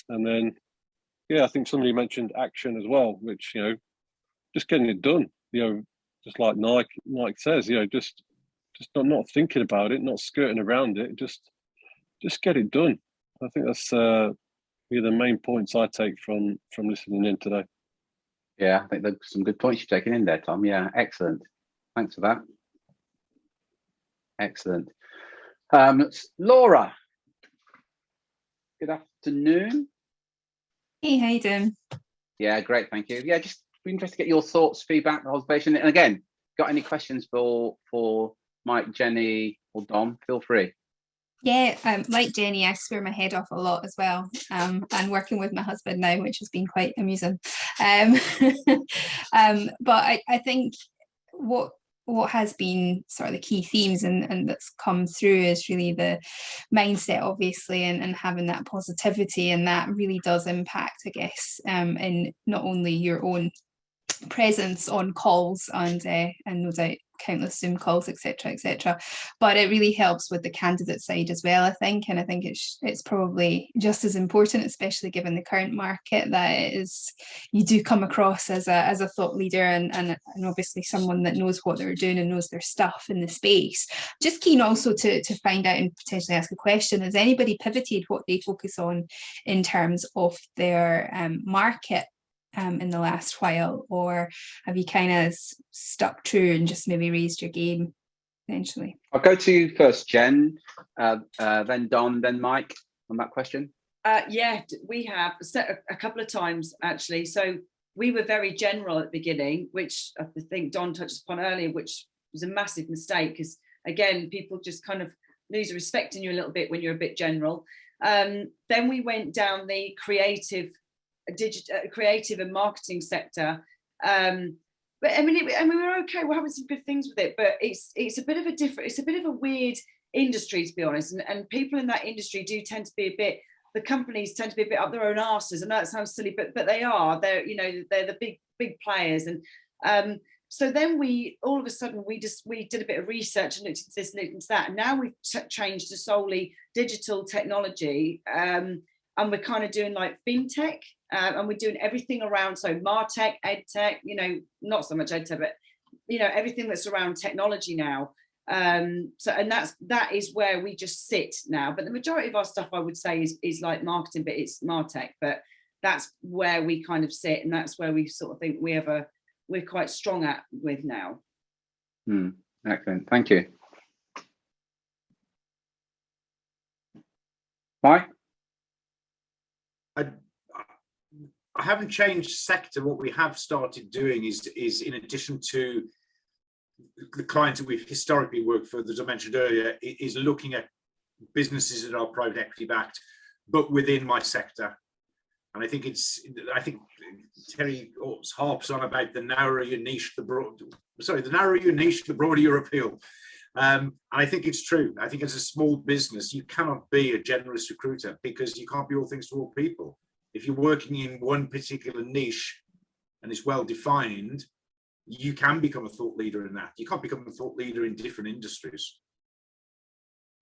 And then, I think somebody mentioned action as well, which just getting it done. Just like Nike says, just not thinking about it, not skirting around it, just get it done. I think that's the main points I take from listening in today. Yeah, I think there's some good points you've taken in there, Tom. Yeah, excellent. Thanks for that. Excellent. Laura, good afternoon. Hey, how you doing? Yeah, great, thank you. Yeah, just be interested to get your thoughts, feedback, observation. And again, got any questions for Mike, Jenny, or Dom, feel free. Yeah, like Jenny, I swear my head off a lot as well, and working with my husband now, which has been quite amusing. But I think what what has been sort of the key themes and that's come through is really the mindset, obviously, and having that positivity, and that really does impact, I guess, in not only your own presence on calls and no doubt countless Zoom calls, etc., but it really helps with the candidate side as well, I think. And I think it's probably just as important, especially given the current market, that it is, you do come across as a thought leader and obviously someone that knows what they're doing and knows their stuff in the space. Just keen also to find out and potentially ask a question: has anybody pivoted what they focus on in terms of their market in the last while, or have you kind of stuck true and just maybe raised your game eventually? I'll go to you first, Jen, then Don, then Mike on that question. Yeah, we have a couple of times actually. So we were very general at the beginning, which I think Don touched upon earlier, which was a massive mistake, because again, people just kind of lose respect in you a little bit when you're a bit general. Then we went down the creative and marketing sector, but I mean, we were okay. We're having some good things with it, but it's a bit of a weird industry, to be honest. And people in that industry do tend to be the companies tend to be a bit up their own arses. I know it sounds silly, but they are. They're the big players. And so then all of a sudden we did a bit of research and looked into this, looked into that, and now we've changed to solely digital technology. And we're kind of doing like fintech, and we're doing everything around, so MarTech, EdTech, not so much EdTech, but everything that's around technology now. So, and that is where we just sit now. But the majority of our stuff, I would say, is like marketing, but it's MarTech. But that's where we kind of sit, and that's where we sort of think we're quite strong at with now. Excellent, thank you. Mike? I haven't changed sector. What we have started doing is in addition to the clients that we've historically worked for, as I mentioned earlier, is looking at businesses that are private equity backed, but within my sector. And I think Terry harps on about the narrower your niche, the broader your appeal. And I think it's true. I think as a small business, you cannot be a generalist recruiter because you can't be all things to all people. If you're working in one particular niche and it's well defined, you can become a thought leader in that. You can't become a thought leader in different industries.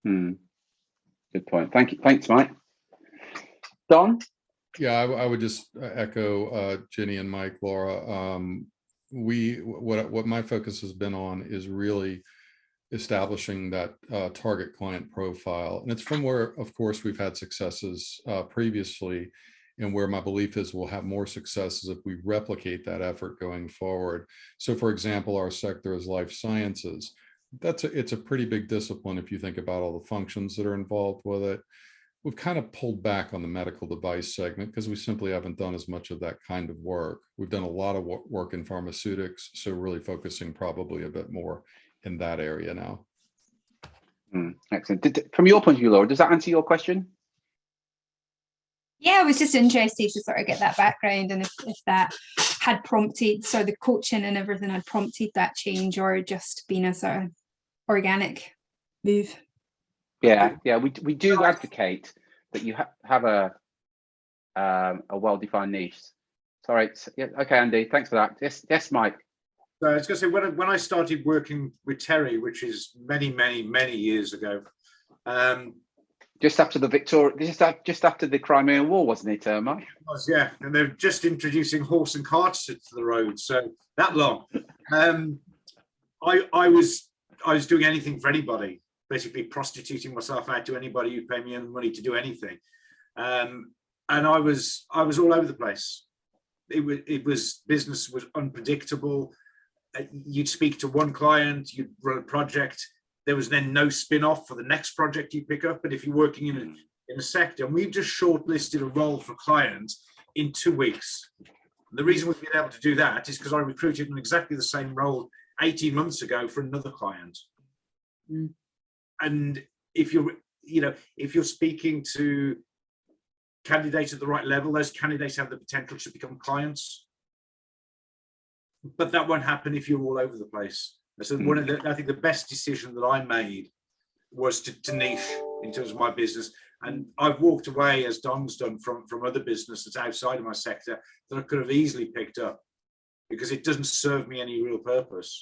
Good point. Thank you. Thanks, Mike. Don? Yeah, I would just echo Jenny and Mike, Laura. What my focus has been on is really establishing that target client profile. And it's from where, of course, we've had successes previously, and where my belief is we'll have more successes if we replicate that effort going forward. So for example, our sector is life sciences. It's a pretty big discipline if you think about all the functions that are involved with it. We've kind of pulled back on the medical device segment because we simply haven't done as much of that kind of work. We've done a lot of work in pharmaceutics, so really focusing probably a bit more in that area now. Excellent. From your point of view, Laura, does that answer your question? Yeah, I was just interested to sort of get that background, and if that had prompted, so the coaching and everything had prompted that change, or just been a sort of organic move. Yeah, we do advocate that you have a well-defined niche. Sorry, yeah, okay, Andy, thanks for that. Yes, Mike. So I was going to say, when I started working with Terry, which is many years ago, just after the just after the Crimean War, wasn't it, Mike? It was, yeah, and they're just introducing horse and carts to the road, so that long. I was doing anything for anybody, basically prostituting myself out to anybody who'd pay me any money to do anything, and I was all over the place. Business was unpredictable. You'd speak to one client, you'd run a project. There was then no spin-off for the next project you pick up. But if you're working in a sector, and we've just shortlisted a role for a client in 2 weeks. And the reason we've been able to do that is because I recruited in exactly the same role 18 months ago for another client. And if you're speaking to candidates at the right level, those candidates have the potential to become clients. But that won't happen if you're all over the place. So one of the, I think the best decision that I made was to niche in terms of my business. And I've walked away, as Don's done, from other business that's outside of my sector that I could have easily picked up because it doesn't serve me any real purpose.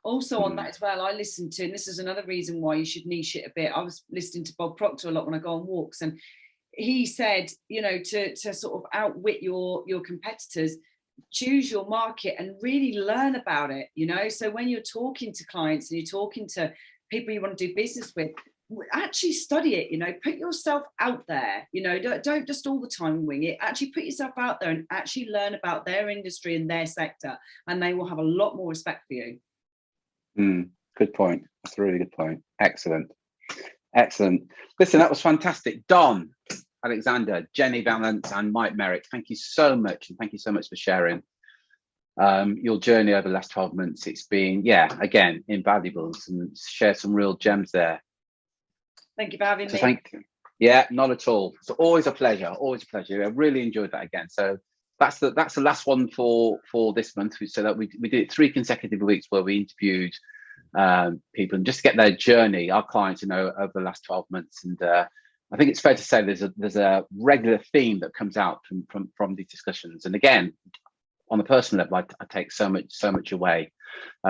Also on that as well, I listened to, and this is another reason why you should niche it a bit. I was listening to Bob Proctor a lot when I go on walks, and he said, you know, to sort of outwit your competitors, choose your market and really learn about it, you know. So when you're talking to clients and you're talking to people you want to do business with, actually study it, you know, put yourself out there, you know, don't just all the time wing it. Actually put yourself out there and actually learn about their industry and their sector, and they will have a lot more respect for you. Good point. That's a really good point. Excellent. Listen, that was fantastic. Don, Alexander, Jenny Valance, and Mike Merrick, thank you so much. And thank you so much for sharing your journey over the last 12 months. It's been, again, invaluable, and share some real gems there. Thank you for having me. Thank you. Yeah, not at all. It's always a pleasure. Always a pleasure. I really enjoyed that again. So that's the last one for this month. So that we did it 3 consecutive weeks where we interviewed people and just get their journey, our clients, you know, over the last 12 months. And I think it's fair to say there's a regular theme that comes out from these discussions. And again, on the personal level, I take so much away.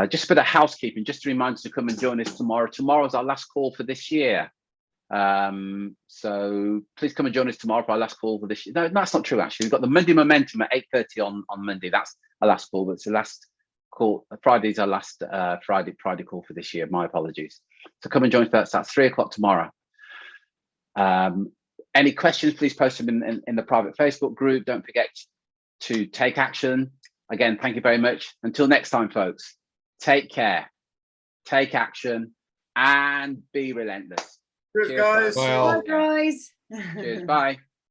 Just a bit of housekeeping, just to remind us to come and join us tomorrow. Tomorrow's our last call for this year. So please come and join us tomorrow for our last call for this year. No, that's not true, actually. We've got the Monday Momentum at 8:30 on Monday. That's our last call, but it's the last call. Friday's our last Friday call for this year. My apologies. So come and join us. That's 3 o'clock tomorrow. Any questions, please post them in the private Facebook group. Don't forget to take action. Again, thank you very much. Until next time, folks, take care, take action, and be relentless. Cheers, guys. Bye, guys. Cheers. Bye.